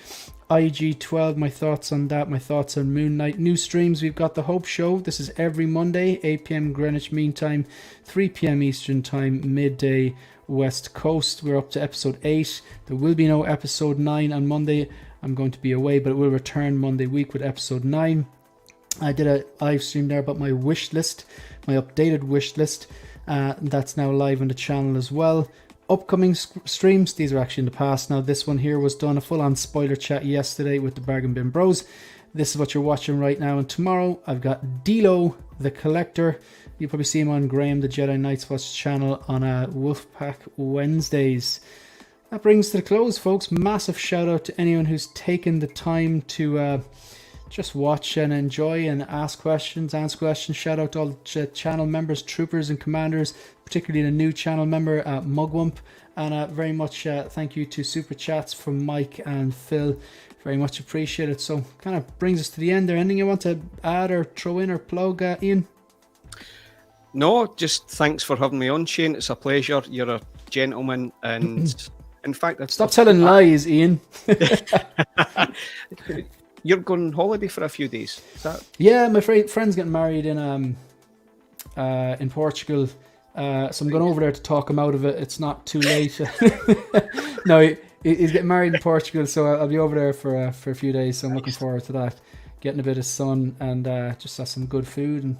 IG-12, my thoughts on that, my thoughts on Moon Knight. New streams, we've got The Hope Show. This is every Monday, 8 p.m. Greenwich Mean Time, 3 p.m. Eastern Time, midday West Coast. We're up to episode 8. There will be no episode 9 on Monday. I'm going to be away, but it will return Monday week with episode 9. I did a live stream there about my wish list, my updated wish list. That's now live on the channel as well. Upcoming streams, these are actually in the past now. This one here was done a full-on spoiler chat yesterday with the Bargain Bin Bros. This is what you're watching right now. And tomorrow I've got Dilo the Collector. You'll probably see him on Graham the Jedi Knights Watch channel on Wolfpack Wednesdays. That brings to the close, folks. Massive shout out to anyone who's taken the time to just watch and enjoy and ask questions, answer questions. Shout out to all the channel members, troopers and commanders, particularly the new channel member, Mugwump. And very much thank you to Super Chats from Mike and Phil. Very much appreciated. So kind of brings us to the end there. Anything you want to add or throw in or plug, Ian? No, just thanks for having me on, Shane. It's a pleasure. You're a gentleman, and in fact, stop telling lies, Ian. You're going on holiday for a few days. Is that... Yeah, my friend's getting married in Portugal, so I'm going over there to talk him out of it. It's not too late. No, he's getting married in Portugal, so I'll be over there for a few days. So I'm looking forward to that. Getting a bit of sun and just have some good food and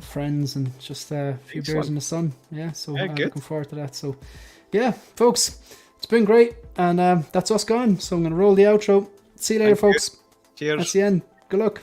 friends and just a few beers in the sun. Yeah, so I'm looking forward to that. So yeah, folks, it's been great, and that's us gone. So I'm going to roll the outro. See you later, folks. Cheers. That's the end. Good luck.